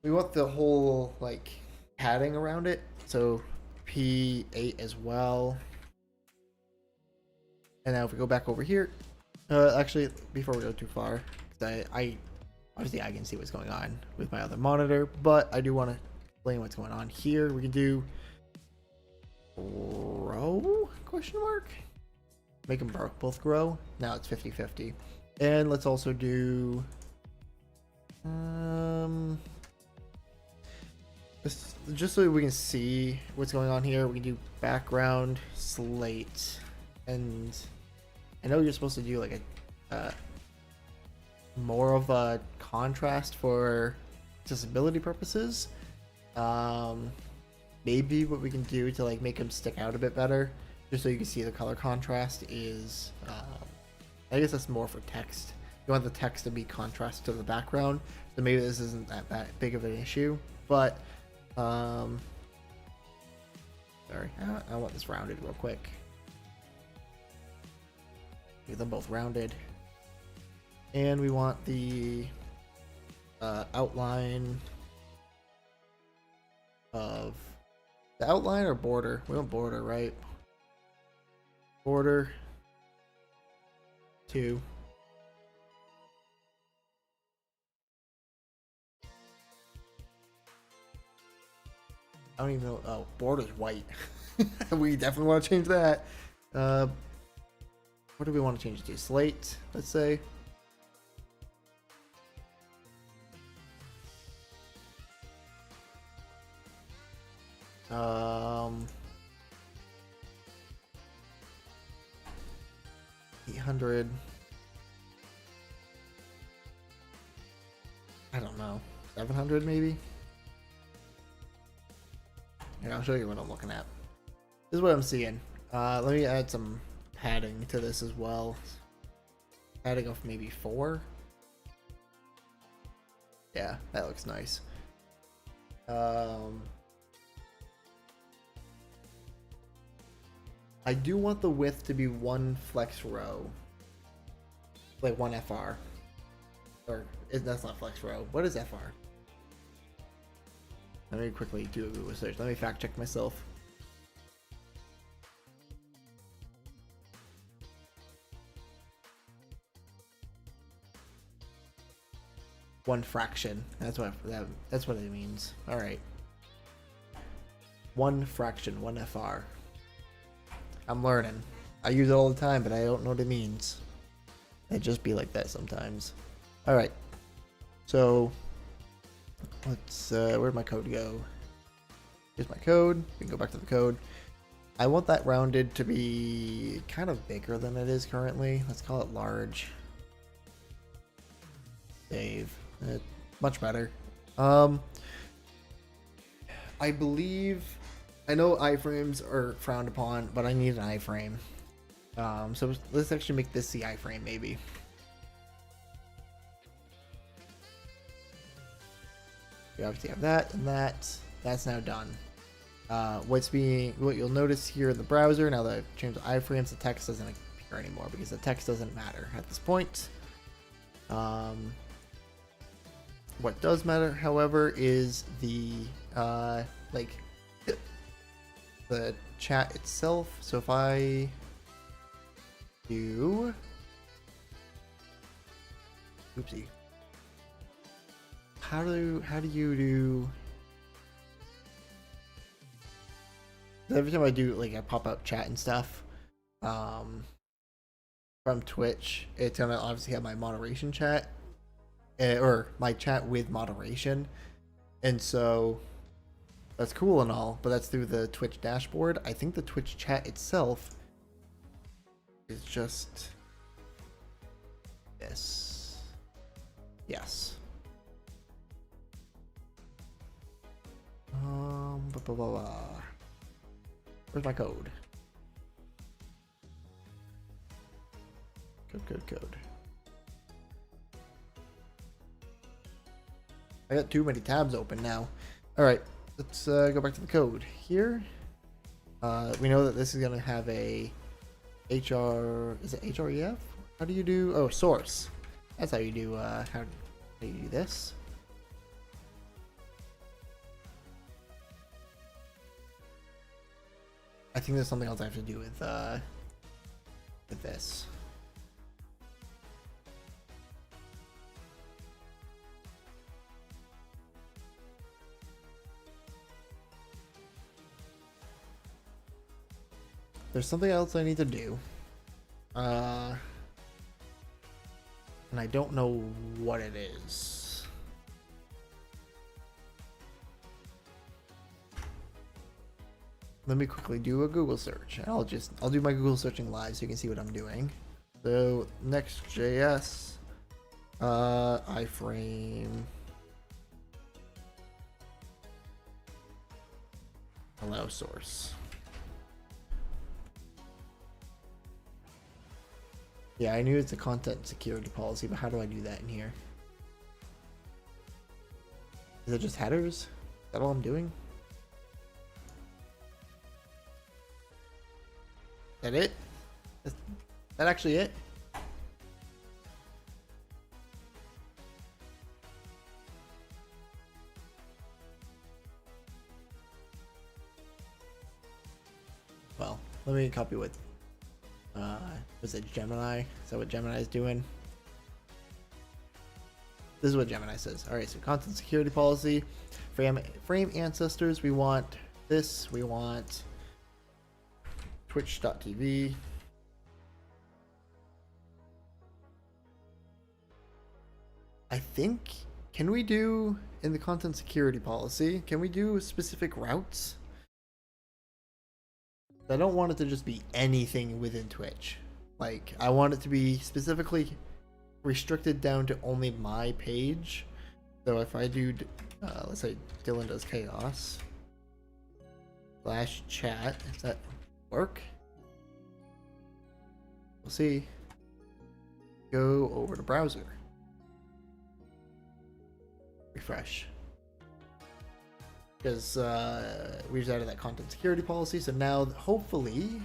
we want the whole, like, padding around it. So P8 as well. And now if we go back over here, actually, before we go too far, I obviously I can see what's going on with my other monitor, but I do want to explain what's going on here. We can do grow question mark, make them both grow. Now it's 50-50, and let's also do just so we can see what's going on here. We can do background slate, and I know you're supposed to do like a more of a contrast for accessibility purposes. Maybe what we can do to like make them stick out a bit better, just so you can see the color contrast, is I guess that's more for text. You want the text to be contrast to the background, so maybe this isn't that big of an issue. But sorry, I want this rounded real quick. Get them both rounded. And we want the outline of the outline or border. We want border, right? Border 2. I don't even know. Oh, border's white. We definitely want to change that. What do we want to change it to? Slate, let's say. 800. I don't know. 700 maybe. Here, I'll show you what I'm looking at. This is what I'm seeing. Let me add some padding to this as well. Padding of maybe 4. Yeah, that looks nice. I do want the width to be 1 flex row. Like 1 FR. Or, that's not flex row. What is FR? Let me quickly do a Google search. Let me fact check myself. One fraction. That's what it means. All right. 1 fraction. 1 FR. I'm learning. I use it all the time, but I don't know what it means. It just be like that sometimes. All right. So let's. Where'd my code go? Here's my code. We can go back to the code. I want that rounded to be kind of bigger than it is currently. Let's call it large. Save. Much better. I believe. I know iframes are frowned upon, but I need an iframe. So let's actually make this the iframe, maybe. We obviously have that and that. That's now done. What you'll notice here in the browser, now that I've changed the iframes, the text doesn't appear anymore because the text doesn't matter at this point. What does matter, however, is the the chat itself. So if I do, oopsie, how do you do? Every time I do, like, I pop up chat and stuff from Twitch, it's gonna obviously have my moderation chat, or my chat with moderation, and so that's cool and all, but that's through the Twitch dashboard. I think the Twitch chat itself is just this. Yes. Blah, blah, blah, blah. Where's my code? Code. I got too many tabs open now. All right, let's go back to the code here. We know that this is gonna have a HR. Is it href? How do you do? Oh, source. That's how you do. How do you do this? I think there's something else I have to do with this. There's something else I need to do. And I don't know what it is. Let me quickly do a Google search. I'll do my Google searching live so you can see what I'm doing. So Next.js, iframe, allow source. Yeah, I knew it's a content security policy, but how do I do that in here? Is it just headers? Is that all I'm doing? That it? Is that actually it? Well, let me copy what was it Gemini? Is that what Gemini is doing? This is what Gemini says. All right, so content security policy, frame ancestors. We want this. We want Twitch.tv. I think, can we do in the content security policy, can we do specific routes? I don't want it to just be anything within Twitch. Like, I want it to be specifically restricted down to only my page. So if I do, let's say Dylan does chaos. slash chat. Does that work? We'll see. Go over to browser. Refresh. Because we just added that content security policy, so now hopefully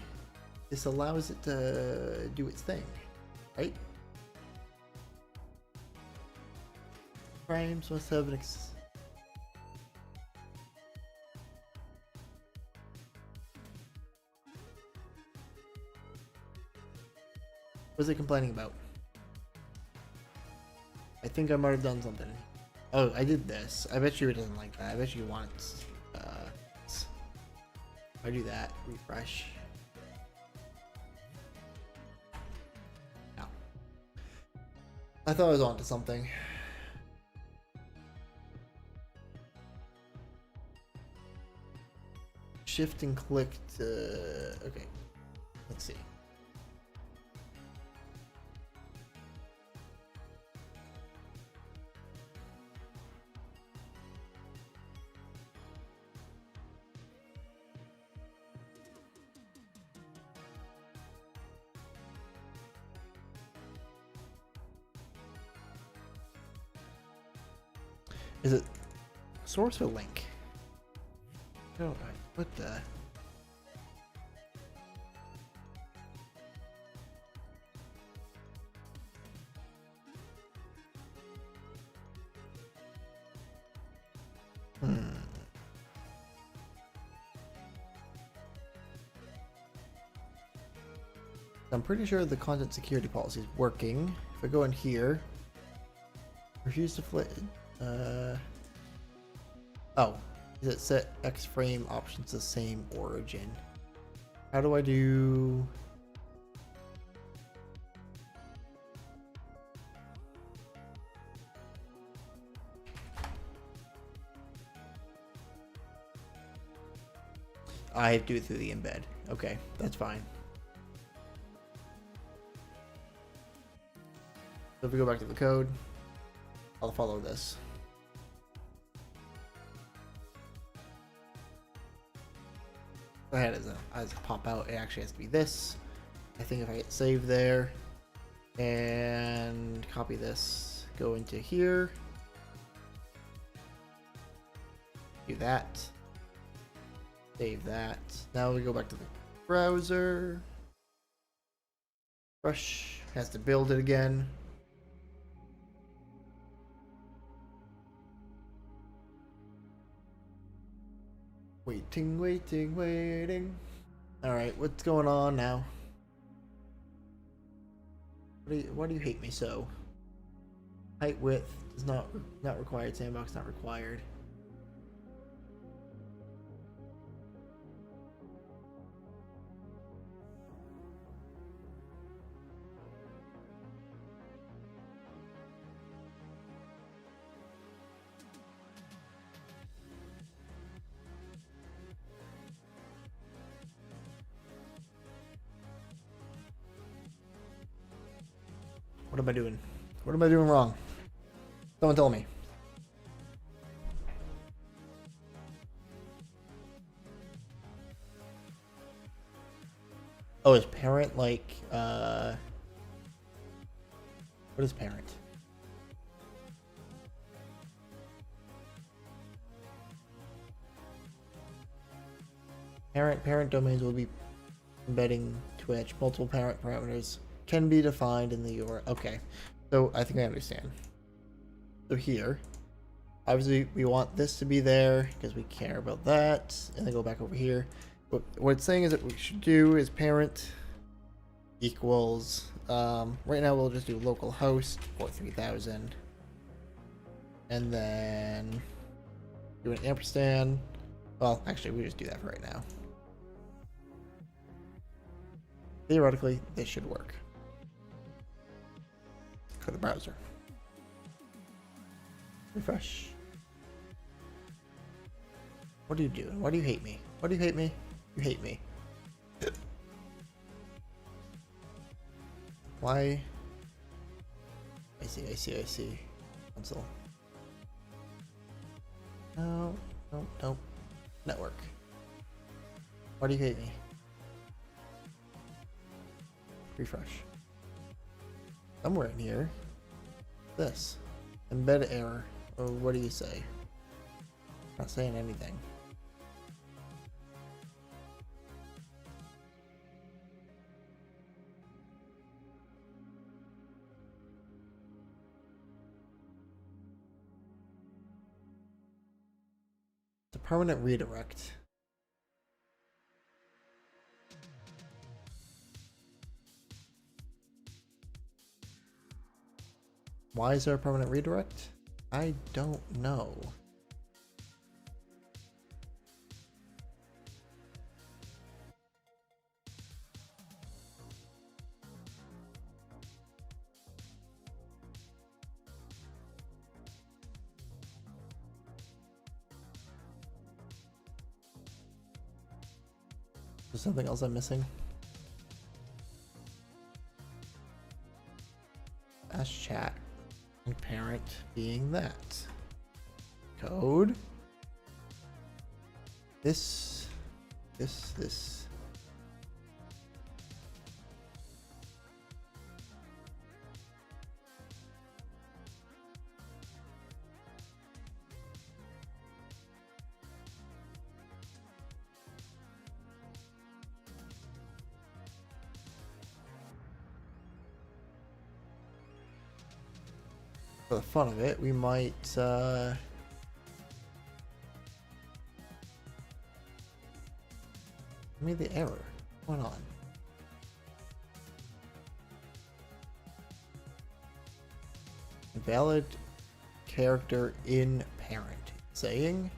this allows it to do its thing, right? Frames must have an What's it complaining about? I think I might have done something. Oh, I did this. I bet you it doesn't like that. I bet you wants. I do that. Refresh. No. I thought I was onto something. Shift and click to. Okay. Let's see. Is it source or link? Oh, what the? I'm pretty sure the content security policy is working. If I go in here, refuse to flip. Oh, is it set X frame options the same origin? How do I do? I have to do it through the embed. Okay, that's fine. So if we go back to the code, I'll follow this. Go ahead as a pop out, it actually has to be this. I think if I hit save there and copy this, go into here, do that, save that. Now we go back to the browser. Brush has to build it again. Waiting, waiting, waiting. Alright, what's going on now? Why do you hate me so? Height width is not required, sandbox not required. What am I doing? What am I doing wrong? Someone tell me. Oh, is parent like, what is parent? Parent domains will be embedding Twitch. Multiple parent parameters can be defined in the URL. Okay, so I think I understand. So here, obviously we want this to be there because we care about that, and then go back over here. But what it's saying is that what we should do is parent equals, right now we'll just do localhost port 3000, and then do an ampersand. Well, actually, we just do that for right now. Theoretically, this should work for the browser. Refresh. What are you doing? Why do you hate me? Why do you hate me? You hate me. Why? I see. Console. No. Network. Why do you hate me? Refresh. Somewhere in here. This. Embed error. Or what do you say? Not saying anything. It's a permanent redirect. Why is there a permanent redirect? I don't know. Is there something else I'm missing? Ask chat. And parent being that. Code. This. For the fun of it, we might give me the error. What's going on? Invalid character in parent. Saying?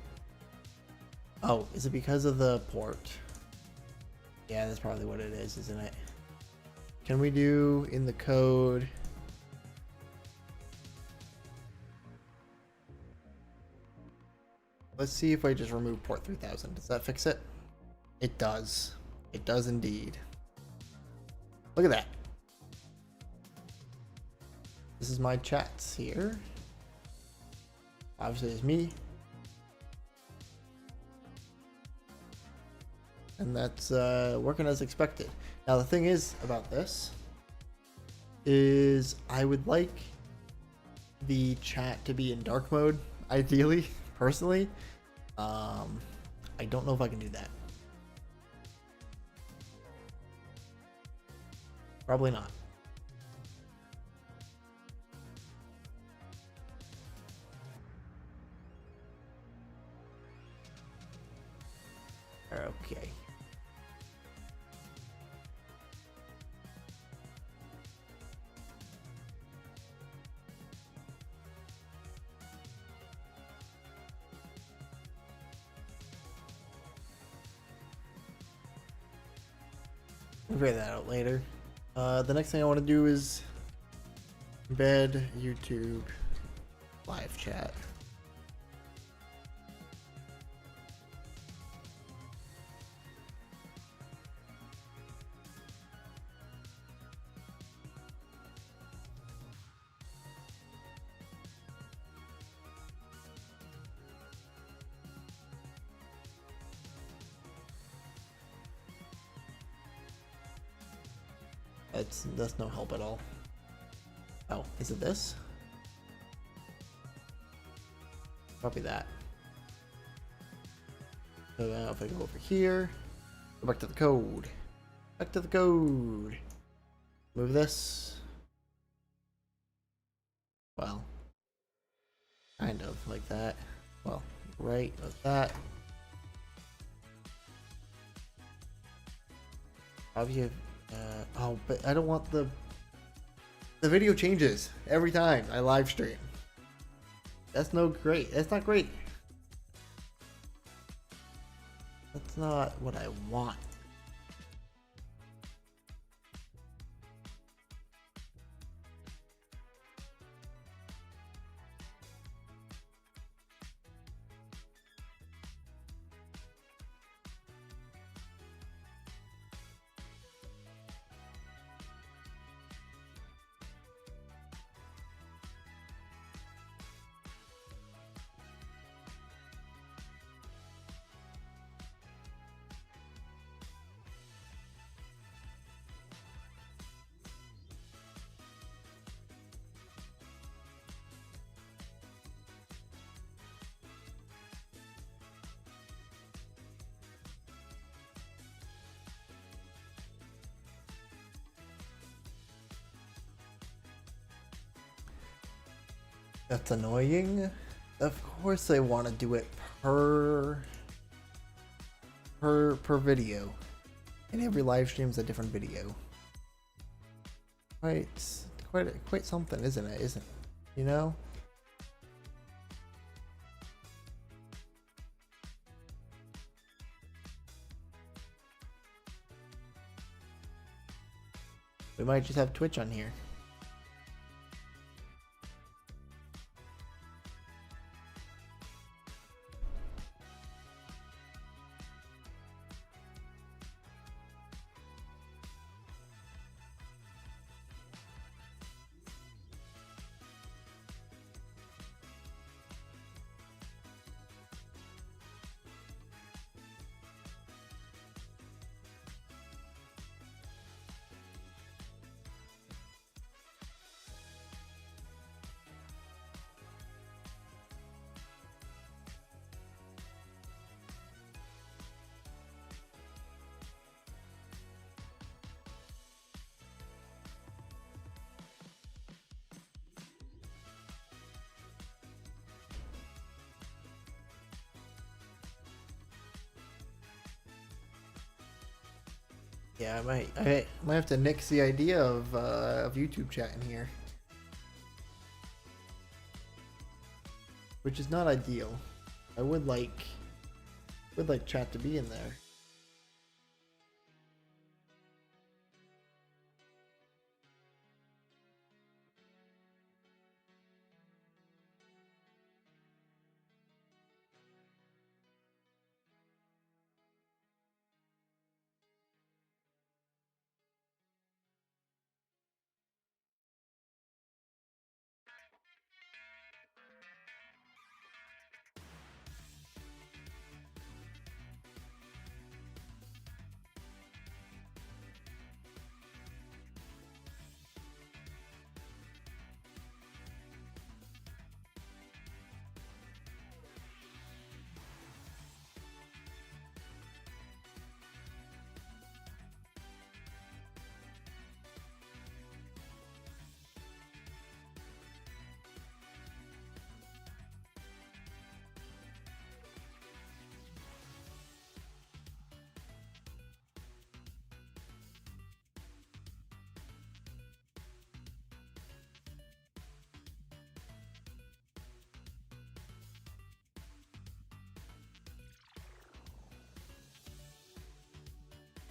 Oh, is it because of the port? Yeah, that's probably what it is, isn't it? Can we do in the code? Let's see if I just remove port 3000. Does that fix it? It does. It does indeed. Look at that. This is my chats here. Obviously, it's me. And that's working as expected. Now, the thing is about this is I would like the chat to be in dark mode, ideally. Personally, I don't know if I can do that. Probably not. Okay. We'll figure that out later. The next thing I want to do is embed YouTube live chat. That's no help at all. Oh, is it this? Copy that. So now if I go over here, go back to the code. Back to the code. Move this. Well, kind of like that. Well, right like that. Obviously, oh, but I don't want the video changes every time I live stream. That's no great. That's not great. That's not what I want. That's annoying. Of course they want to do it per video. And every live stream's a different video. Right, it's quite something, isn't it? Isn't it? You know? We might just have Twitch on here. Yeah, I might have to nix the idea of YouTube chat in here, which is not ideal. I would like chat to be in there.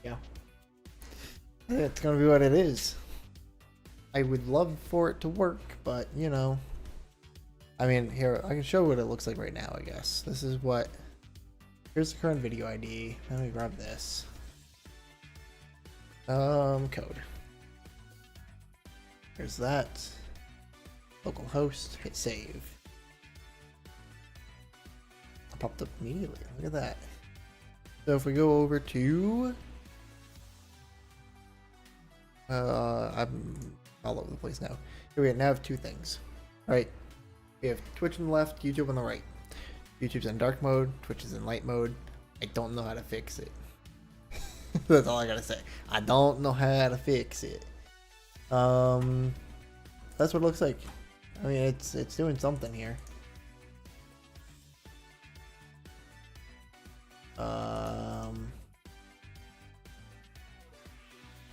Yeah. It's gonna be what it is. I would love for it to work, but you know. I mean, here, I can show what it looks like right now, I guess. This is what... Here's the current video ID. Let me grab this. Code. Here's that. Localhost. Hit save. It popped up immediately. Look at that. So if we go over to... I'm all over the place now. Here we now have two things. Alright. We have Twitch on the left, YouTube on the right. YouTube's in dark mode, Twitch is in light mode. I don't know how to fix it. That's all I gotta say. I don't know how to fix it. That's what it looks like. I mean, it's doing something here.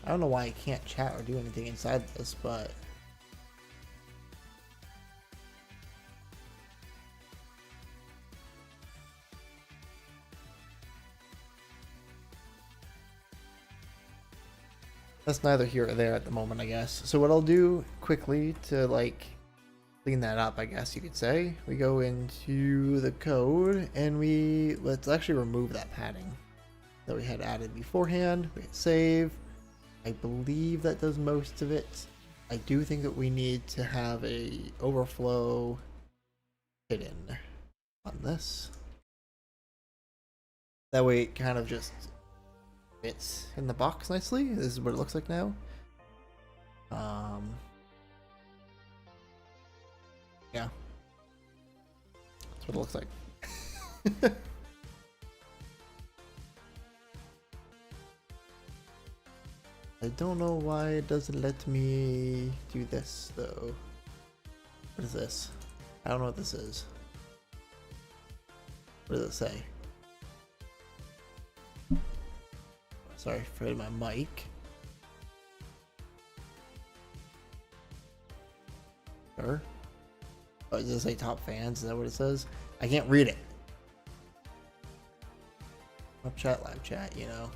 I don't know why I can't chat or do anything inside this, but that's neither here or there at the moment, I guess. So what I'll do quickly to like clean that up, I guess you could say, we go into the code and let's actually remove that padding that we had added beforehand. We hit save. I believe that does most of it. I do think that we need to have a overflow hidden on this. That way it kind of just fits in the box nicely. This is what it looks like now. Yeah. That's what it looks like. I don't know why it doesn't let me do this though. What is this? I don't know what this is. What does it say? Sorry for my mic. Sure. Oh, does it say top fans? Is that what it says? I can't read it. Live chat, you know.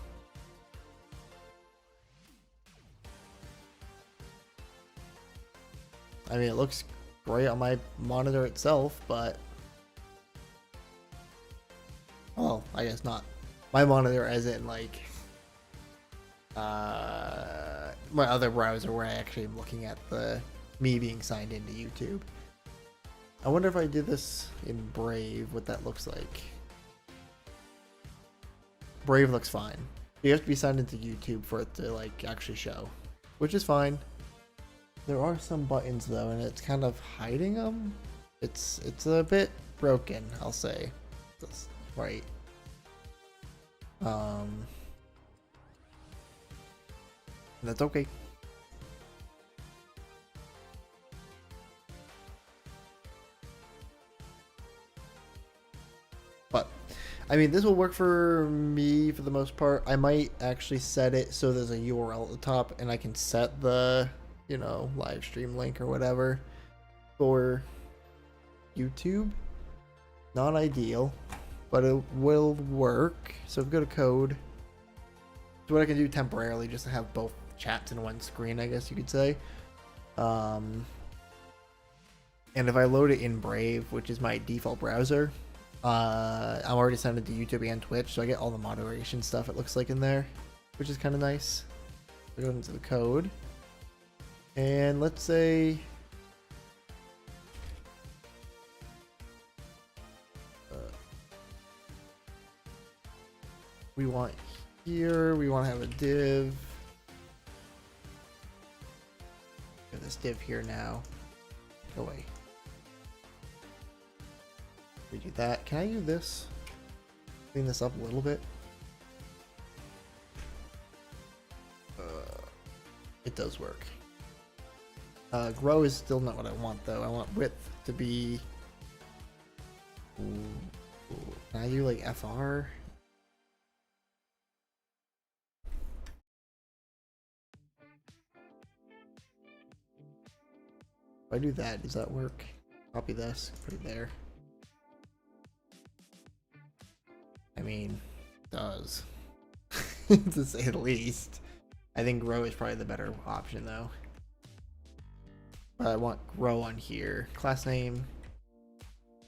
I mean, it looks great on my monitor itself, but... well, I guess not. My monitor as in, like... my other browser where I actually am looking at me being signed into YouTube. I wonder if I did this in Brave, what that looks like. Brave looks fine. You have to be signed into YouTube for it to like actually show, which is fine. There are some buttons though, and it's kind of hiding them. It's a bit broken, I'll say. That's right. That's okay. But I mean, this will work for me for the most part. I might actually set it so there's a URL at the top and I can set the, you know, live stream link or whatever for YouTube. Not ideal, but it will work. So if we go to code, it's what I can do temporarily just to have both chats in one screen, I guess you could say. And if I load it in Brave, which is my default browser, I'm already signed into YouTube and Twitch, so I get all the moderation stuff it looks like in there, which is kind of nice. We go into the code, and let's say we want here, we want to have a div. Have this div here now. Go away. Redo that. Can I do this? Clean this up a little bit. It does work. Grow is still not what I want though. I want width to be. Ooh. Can I do like FR? If I do that, does that work? Copy this, put it there. I mean, it does. To say the least. I think grow is probably the better option though. But I want grow on here. Class name,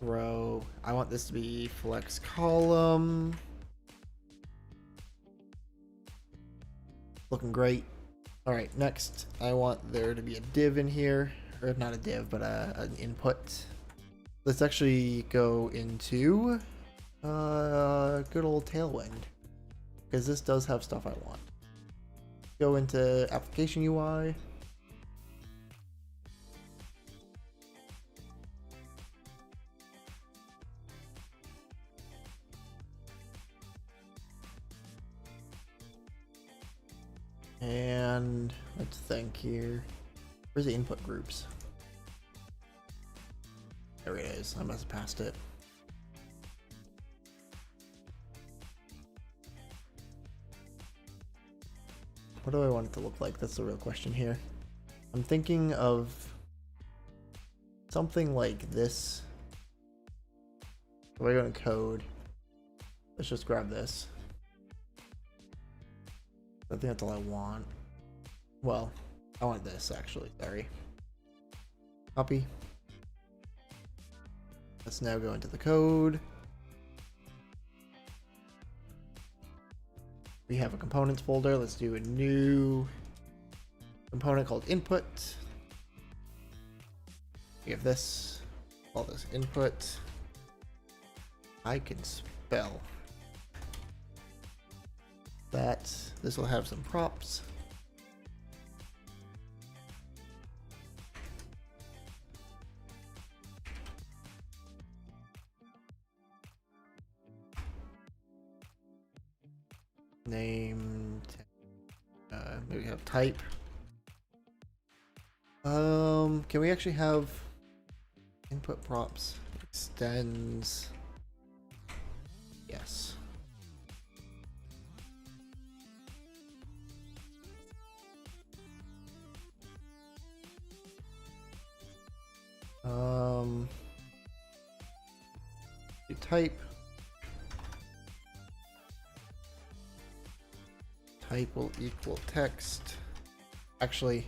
grow. I want this to be flex column. Looking great. Alright, next I want there to be a div in here. Or not a div, but an input. Let's actually go into good old Tailwind, because this does have stuff I want. Go into application UI. And let's think here. Where's the input groups? There it is. I must have passed it. What do I want it to look like? That's the real question here. I'm thinking of something like this. If I go to code, let's just grab this. I think that's all I want. Well, I want this actually, sorry. Copy. Let's now go into the code. We have a components folder. Let's do a new component called input. We have this, call this input. I can spell. That, this will have some props. Name, maybe have type. Can we actually have Input props extends. Yes. You type. Type will equal text. Actually,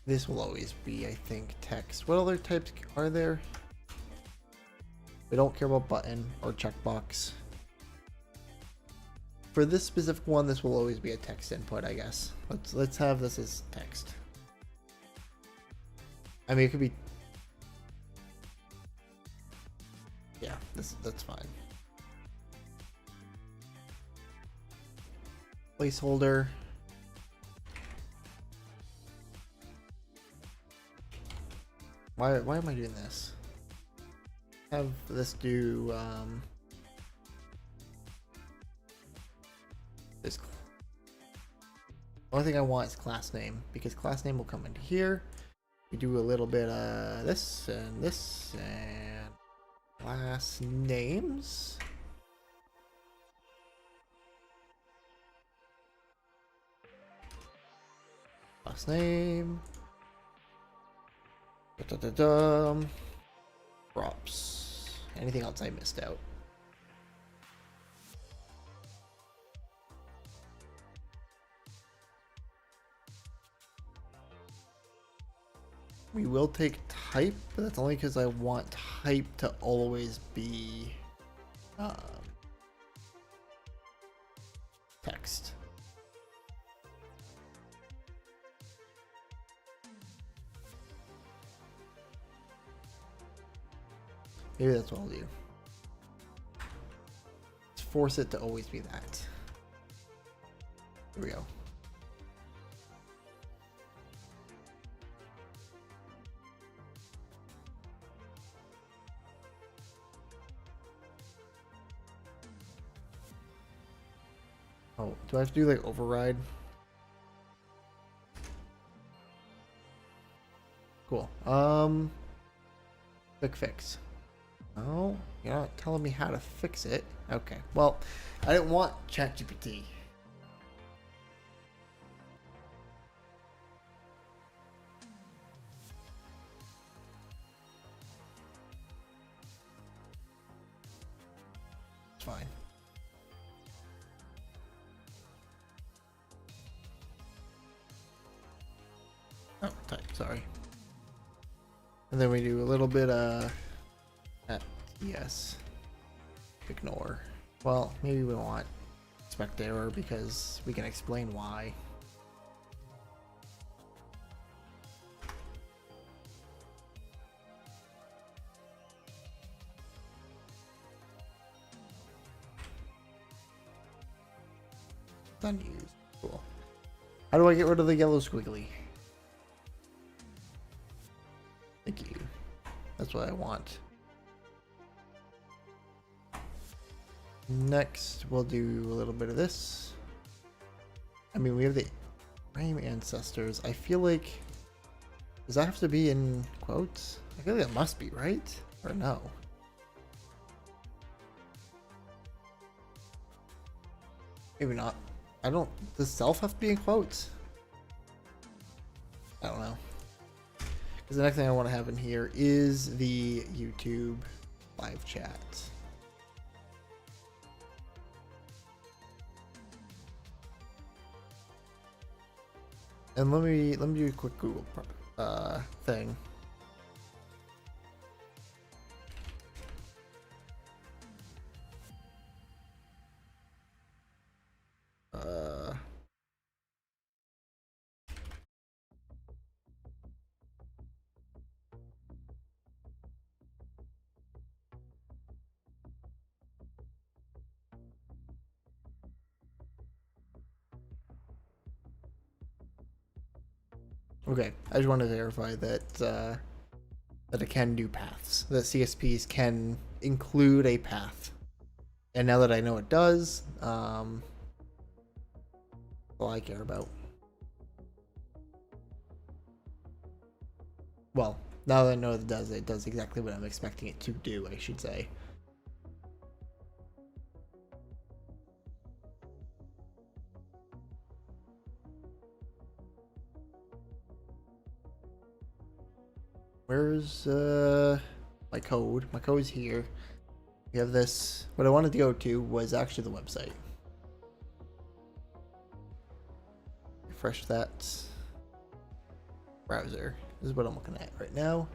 this will always be, I think, text. What other types are there? We don't care about button or checkbox. For this specific one, this will always be a text input, I guess. Let's have this as text. I mean, it could be. Yeah, that's fine. Placeholder. Why am I doing this? Have this do this. Only thing I want is class name, because class name will come into here. We do a little bit of this and class names. Class name. Props. Anything else I missed out? We will take type, but that's only because I want type to always be text. Maybe that's what I'll do. Let's force it to always be that. Here we go. Oh, do I have to do like override? Cool. Quick fix. Oh, you're not telling me how to fix it. Okay. Well, I didn't want ChatGPT. It's fine. Oh, type, sorry. And then we do a little bit yes. Ignore. Well, maybe we want expect error because we can explain why. Unused. Cool. How do I get rid of the yellow squiggly? Thank you. That's what I want. Next, we'll do a little bit of this. I mean, we have the frame ancestors. I feel like, does that have to be in quotes? I feel like it must be, right? Or no? Maybe not. I don't, does self have to be in quotes? I don't know. Because the next thing I want to have in here is the YouTube live chat. And let me do a quick Google thing. Okay, I just wanted to verify that that it can do paths. That CSPs can include a path. And now that I know it does, all I care about. Well, Now that I know it does exactly what I'm expecting it to do, I should say. Where's my code? My code's here. We have this. What I wanted to go to was actually the website. Refresh that browser. This is what I'm looking at right now.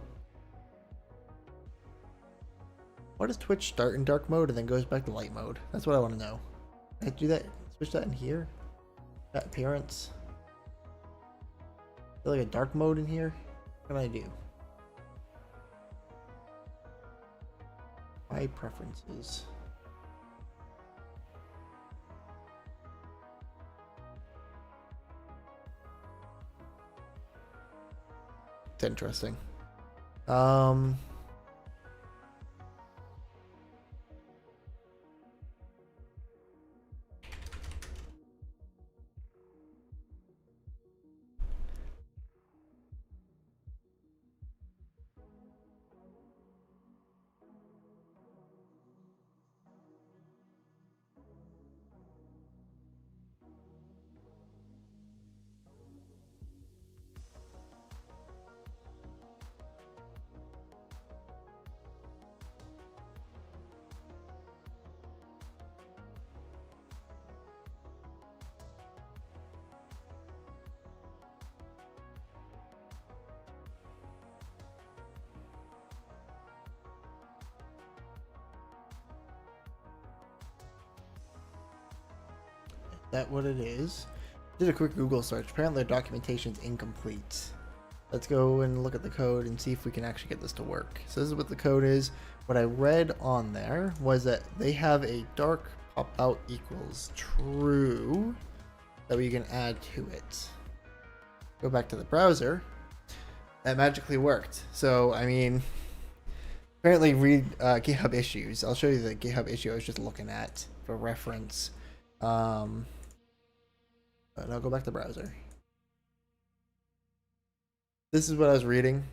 Why does Twitch start in dark mode and then goes back to light mode? That's what I want to know. Can I do that? Switch that in here? That appearance? Is there like a dark mode in here? What can I do? My preferences. It's interesting. That what it is? Did a quick Google search. Apparently, the documentation's incomplete. Let's go and look at the code and see if we can actually get this to work. So this is what the code is. What I read on there was that they have a dark pop out equals true that we can add to it. Go back to the browser. That magically worked. So I mean, apparently read GitHub issues. I'll show you the GitHub issue I was just looking at for reference. But I'll go back to the browser. This is what I was reading.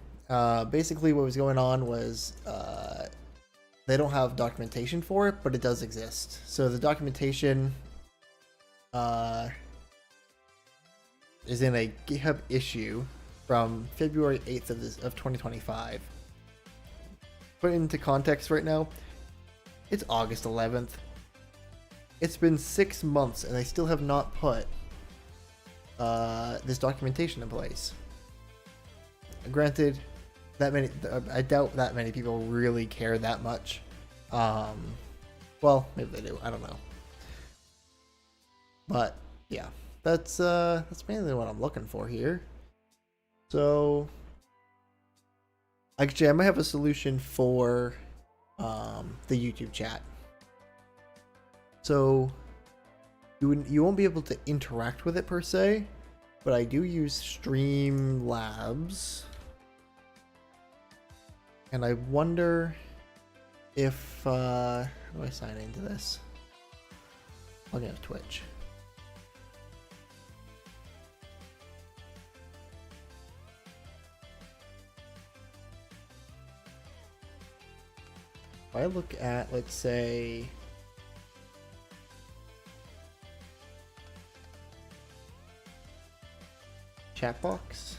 Basically what was going on was they don't have documentation for it, but it does exist. So the documentation is in a GitHub issue from February 8th of 2025. Put into context right now, it's August 11th. It's been 6 months and they still have not put this documentation in place. Granted, I doubt that many people really care that much. Well, maybe they do. I don't know. But yeah, that's mainly what I'm looking for here. So actually, I might have a solution for the YouTube chat. So you won't be able to interact with it per se, but I do use Streamlabs, and I wonder if how do I sign into this? I'll get Twitch. If I look at, let's say, chat box.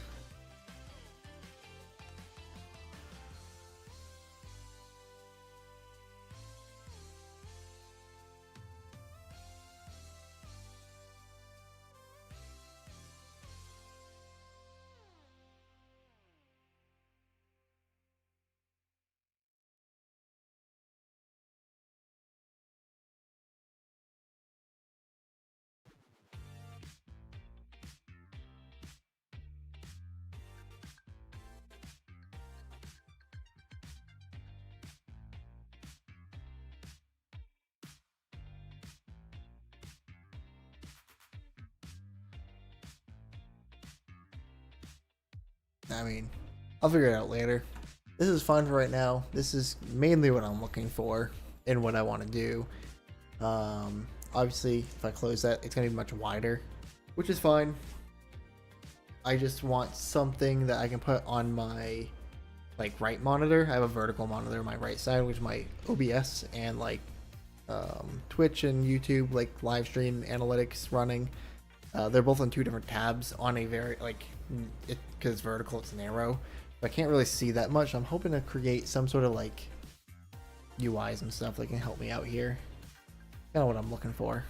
I mean, I'll figure it out later. This is fine for right now. This is mainly what I'm looking for and what I want to do. Obviously, if I close that, it's going to be much wider, which is fine. I just want something that I can put on my like right monitor. I have a vertical monitor on my right side, which is my OBS and like Twitch and YouTube like live stream analytics running. They're both on two different tabs on a very like because it's vertical, it's narrow. I can't really see that much. I'm hoping to create some sort of like UIs and stuff that can help me out here. Kind of what I'm looking for.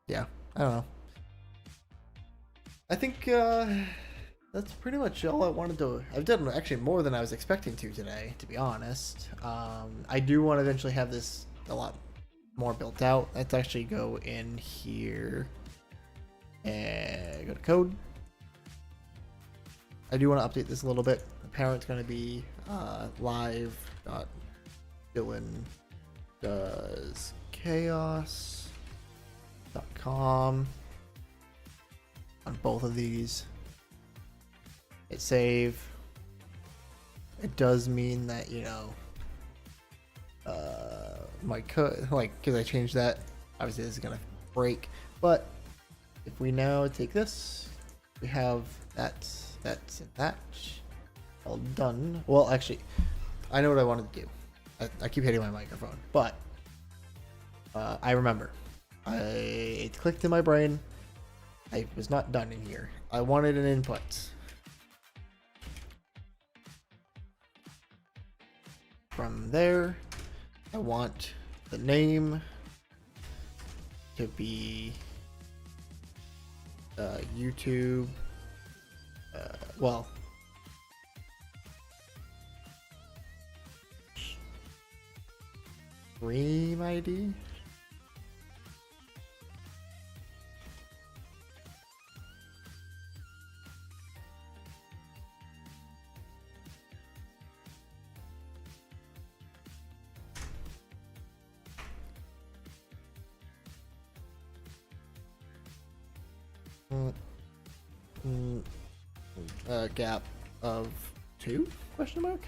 Yeah, I don't know. I think that's pretty much all I wanted to. I've done actually more than I was expecting to today, to be honest. I do want to eventually have this a lot more built out. Let's actually go in here and go to code. I do want to update this a little bit. The parent's going to be live.dylan does chaos.com on both of these. Hit save. It does mean that, you know, my code, like, because I changed that, obviously this is gonna break. But if we now take this, we have that's all done. Well, actually, I know what I wanted to do. I keep hitting my microphone, but I remember. It clicked in my brain. I was not done in here. I wanted an input. From there, I want the name to be YouTube. Well, stream ID. Gap of 2 question mark,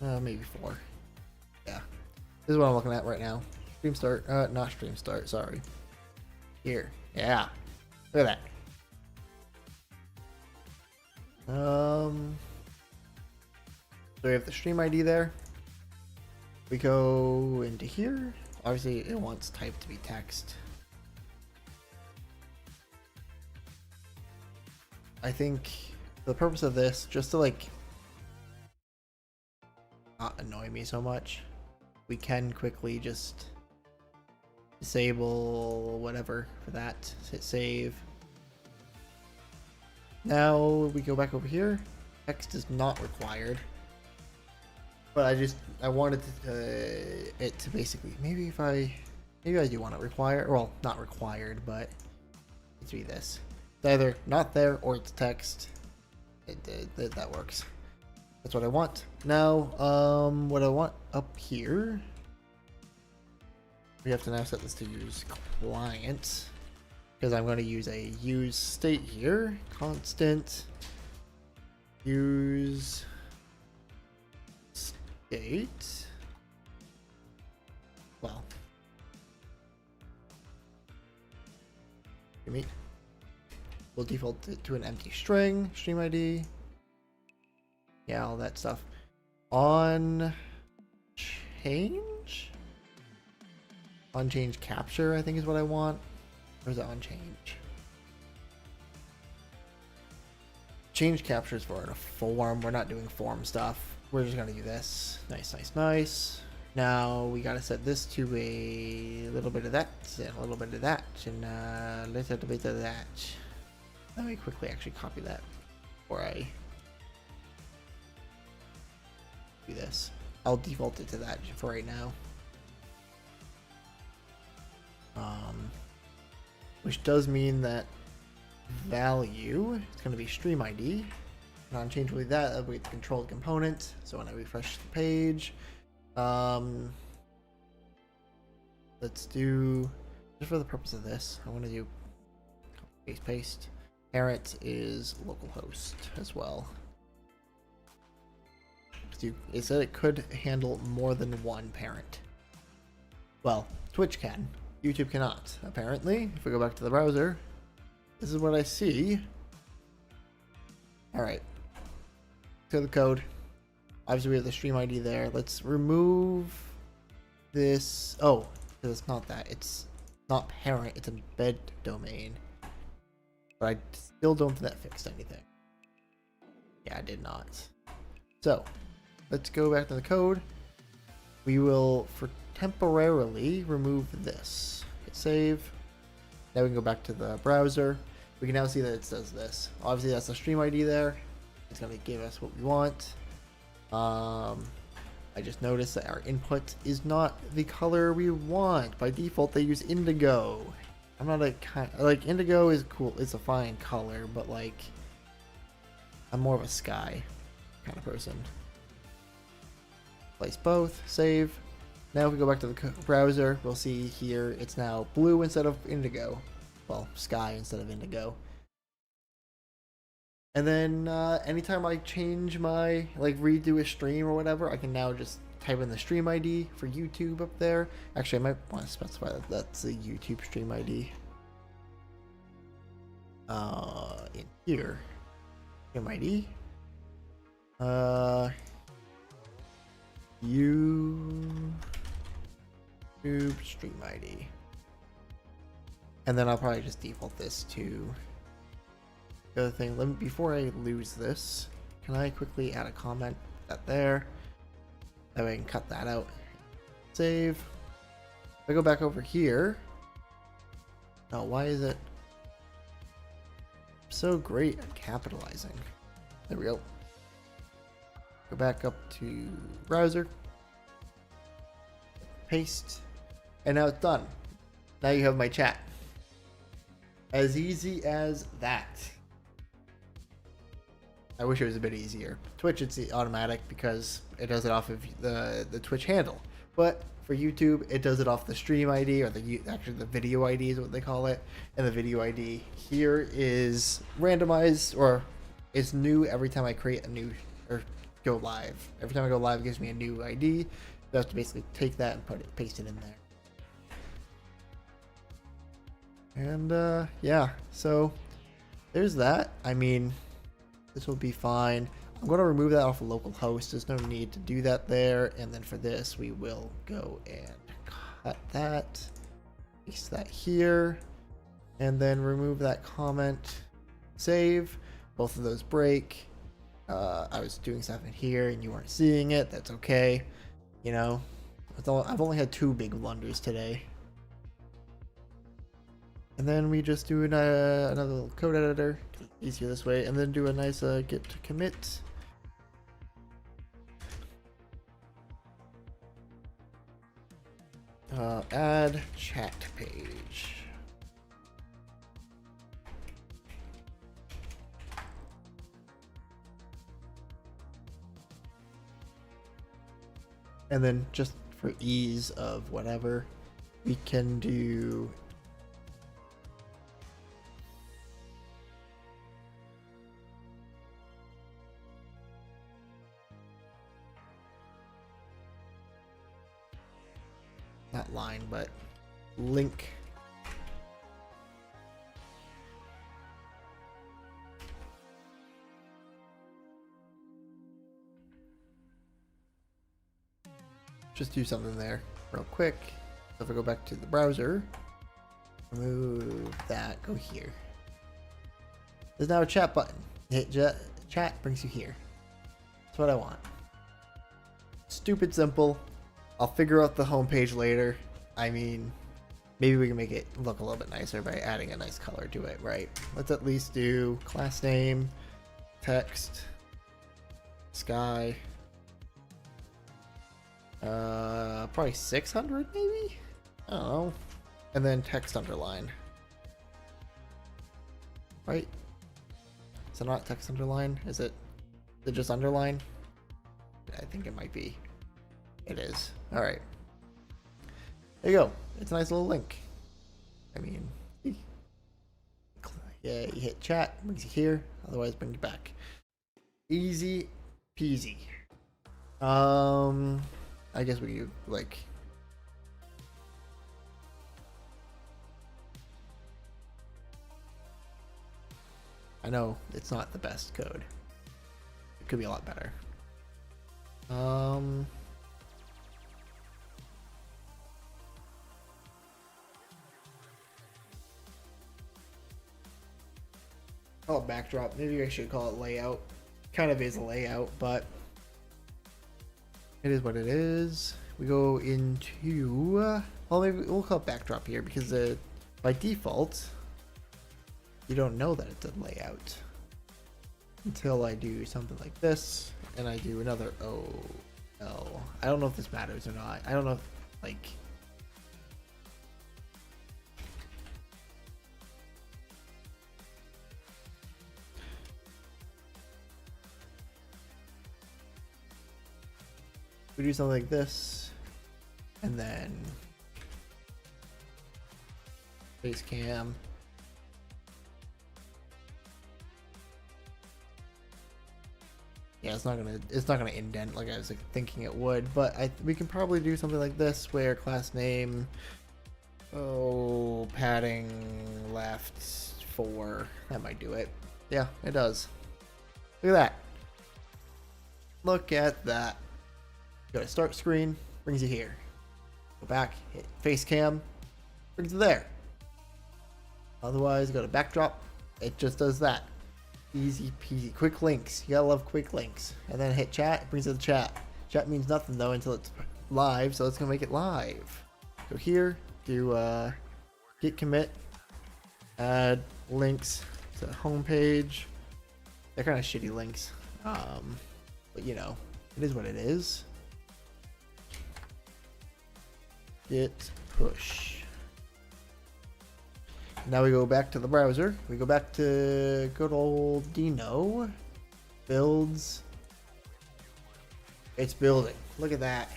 maybe 4. Yeah, this is what I'm looking at right now. Stream start, not stream start, sorry. Here, yeah, look at that. So we have the stream ID there. We go into here. Obviously it wants type to be text. I think for the purpose of this, just to like not annoy me so much, we can quickly just disable whatever for that. Hit save. Now we go back over here. Text is not required, but I wanted it to basically maybe I do want it required. Well, not required, but it to be this. It's either not there or it's text. That works. That's what I want. Now, what I want up here, we have to now set this to use client, because I'm going to use a use state here. Constant use state. Well, give me. We'll default it to an empty string, stream ID. Yeah, all that stuff. On change? On change capture, I think is what I want. Or is it on change? Change capture is for a form. We're not doing form stuff. We're just gonna do this. Nice, nice, nice. Now we gotta set this to a little bit of that, and a little bit of that, and a little bit of that. Let me quickly actually copy that before I do this. I'll default it to that for right now. Which does mean that value is going to be stream ID. And on change with that, that'll be the controlled component. So when I refresh the page, let's do, just for the purpose of this, I want to do paste. Parent is localhost as well. It said it could handle more than one parent. Well, Twitch can. YouTube cannot, apparently. If we go back to the browser, this is what I see. Alright. To the code. Obviously we have the stream ID there. Let's remove this. Oh, because it's not that. It's not parent, it's embed domain. But I still don't think that fixed anything. Yeah, I did not. So, let's go back to the code. We will, for temporarily, remove this. Hit save. Now we can go back to the browser. We can now see that it says this. Obviously, that's the stream ID there. It's going to give us what we want. I just noticed that our input is not the color we want. By default, they use indigo. I'm not a kind like indigo is cool. It's a fine color, but like I'm more of a sky kind of person. Place both. Save. Now if we go back to the browser, we'll see here it's now blue instead of indigo. Well, sky instead of indigo. And then anytime I change my, like redo a stream or whatever, I can now just type in the stream ID for YouTube up there. Actually, I might want to specify that that's the YouTube stream ID. In here, stream ID. YouTube stream ID. And then I'll probably just default this to the other thing. Let me, before I lose this, can I quickly add a comment that there? That way I can cut that out. Save. If I go back over here. Oh, why is it so great at capitalizing? There we go. Go back up to browser. Paste. And now it's done. Now you have my chat. As easy as that. I wish it was a bit easier. Twitch, it's automatic because it does it off of the Twitch handle. But for YouTube, it does it off the stream ID, or actually the video ID is what they call it. And the video ID here is randomized, or it's new every time I create a new, or go live. Every time I go live, it gives me a new ID. So I have to basically take that and paste it in there. And yeah, so there's that. I mean, this will be fine. I'm going to remove that off of localhost. There's no need to do that there. And then for this, we will go and cut that, paste that here, and then remove that comment. Save. Both of those break. I was doing stuff in here and you weren't seeing it. That's okay. You know, I've only had 2 big blunders today. And then we just do another little code editor, easier this way, and then do a nice git to commit. Add chat page. And then just for ease of whatever, we can do not line, but link. Just do something there real quick. So if I go back to the browser, remove that, go here. There's now a chat button. Hit chat, brings you here. That's what I want. Stupid simple. I'll figure out the homepage later. I mean, maybe we can make it look a little bit nicer by adding a nice color to it, right? Let's at least do class name, text, sky. Probably 600 maybe? I don't know. And then text underline. Right? Is it not text underline? Is it just underline? I think it might be. It is. Alright. There you go. It's a nice little link. I mean, yeah, you hit chat, brings you here, otherwise brings you back. Easy peasy. I guess we could like I know it's not the best code. It could be a lot better. Call it backdrop. Maybe I should call it layout. Kind of is a layout, but it is what it is. We go into, well, maybe we'll call it backdrop here because by default, you don't know that it's a layout until I do something like this and I do another OL. I don't know if this matters or not. I don't know if, like, we do something like this, and then face cam. Yeah, it's not gonna indent like I was thinking it would, but we can probably do something like this where class name, padding left 4. That might do it. Yeah, it does. Look at that. Look at that. Go to start screen, brings you here. Go back, hit face cam, brings you there. Otherwise, go to backdrop, it just does that. Easy peasy. Quick links, you gotta love quick links. And then hit chat, it brings you the chat. Chat means nothing though until it's live, so it's gonna make it live. Go here, do git commit, add links to the homepage. They're kind of shitty links, but you know, it is what it is. Git push. Now we go back to the browser. We go back to good old Dino. Builds. It's building. Look at that.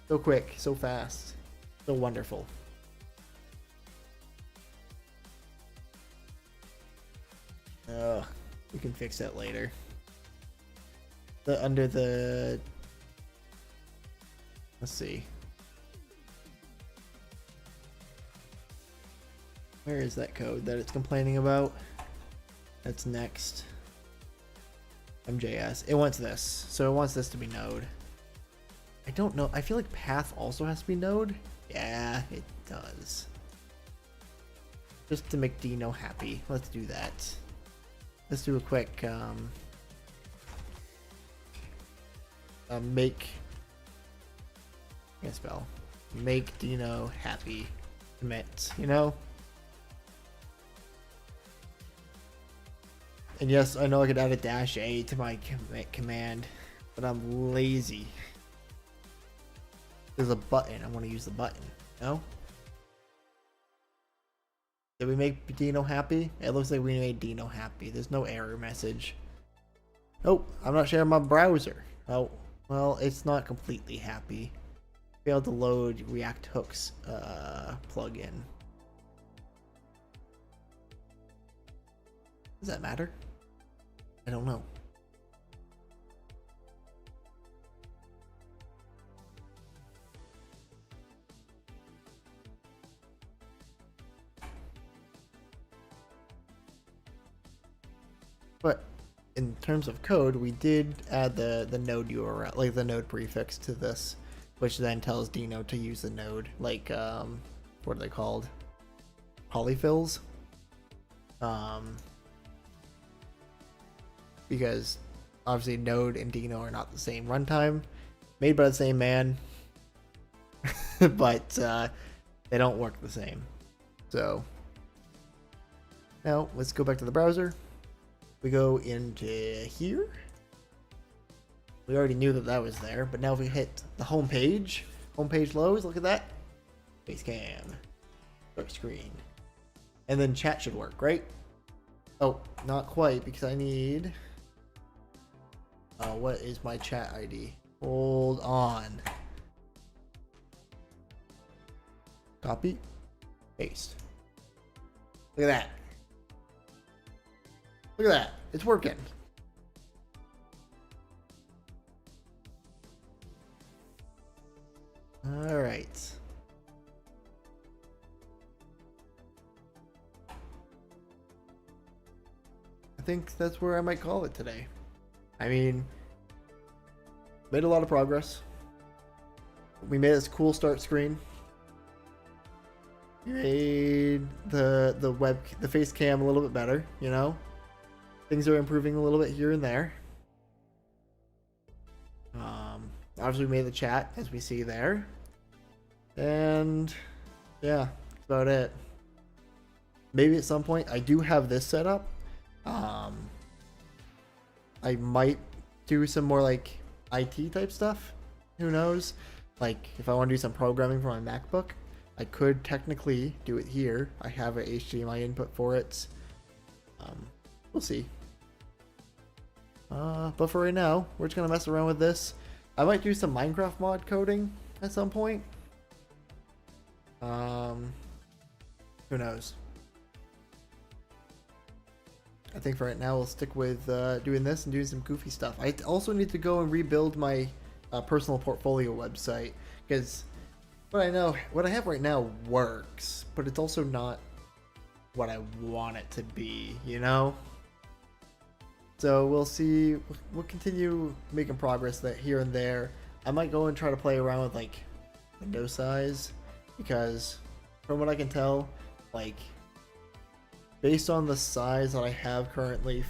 So quick, so fast, so wonderful. We can fix that later. Under the, let's see. Where is that code that it's complaining about? That's next. MJS. It wants this. So it wants this to be node. I don't know. I feel like path also has to be node. Yeah, it does. Just to make Dino happy. Let's do that. Let's do a quick make, I can't spell, make Dino happy commit, you know? And yes, I know I could add a -A to my command, but I'm lazy. There's a button. I want to use the button. No? Did we make Dino happy? It looks like we made Dino happy. There's no error message. Oh, I'm not sharing my browser. Oh, well, it's not completely happy. Failed to load React Hooks plugin. Does that matter? I don't know. But in terms of code, we did add the node URL, like the node prefix to this, which then tells Dino to use the node, like what are they called? Polyfills. Because obviously Node and Dino are not the same runtime, made by the same man, but they don't work the same. So now let's go back to the browser. We go into here. We already knew that was there, but now if we hit the home page loads, look at that. Facecam, start screen, and then chat should work, right? Oh, not quite, because I need, what is my chat ID? Hold on. Copy, paste. Look at that. Look at that. It's working. All right. think that's where I might call it today. I mean, made a lot of progress. We made this cool start screen. We made the face cam a little bit better, you know? Things are improving a little bit here and there. Obviously we made the chat, as we see there. And yeah, that's about it. Maybe at some point I do have this set up. I might do some more like IT type stuff. Who knows? Like if I want to do some programming for my MacBook, I could technically do it here. I have an HDMI input for it. We'll see. But for right now, we're just gonna mess around with this. I might do some Minecraft mod coding at some point. Who knows? I think for right now we'll stick with doing this and doing some goofy stuff. I also need to go and rebuild my personal portfolio website, because what I have right now works, but it's also not what I want it to be, you know? So we'll see. We'll continue making progress that here and there. I might go and try to play around with like window size, because from what I can tell, like based on the size that I have currently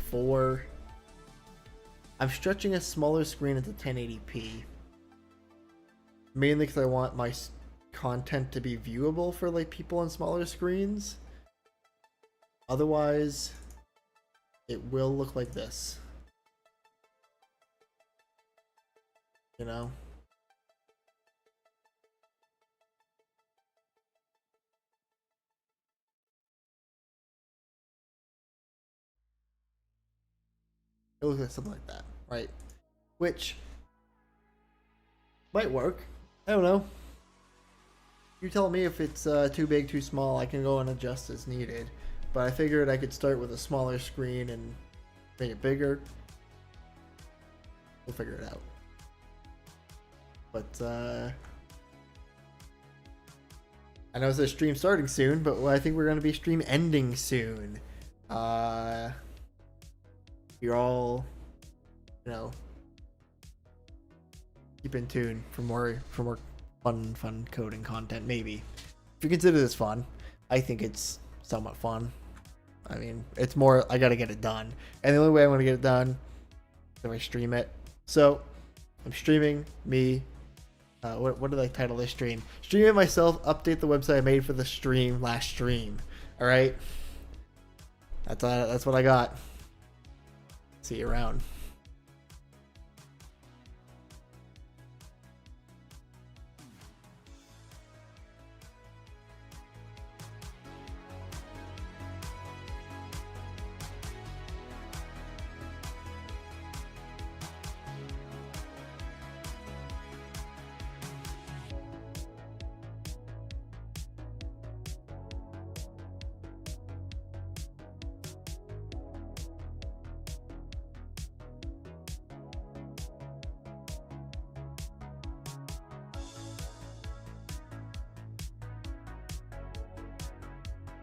I'm stretching a smaller screen into 1080p, mainly because I want my content to be viewable for like people on smaller screens. Otherwise, it will look like this, you know? It looks like something like that, right? Which might work. I don't know. You tell me if it's too big, too small. I can go and adjust as needed. But I figured I could start with a smaller screen and make it bigger. We'll figure it out. But I know it's a stream starting soon, but I think we're going to be stream ending soon. You're all, you know, keep in tune for more fun coding content. Maybe if you consider this fun, I think it's somewhat fun. I mean, it's more I gotta get it done, and the only way I'm gonna get it done is if I stream it. So I'm streaming me. What did I title this stream? Streaming myself. Update the website I made for the stream last stream. All right, that's what I got. See you around.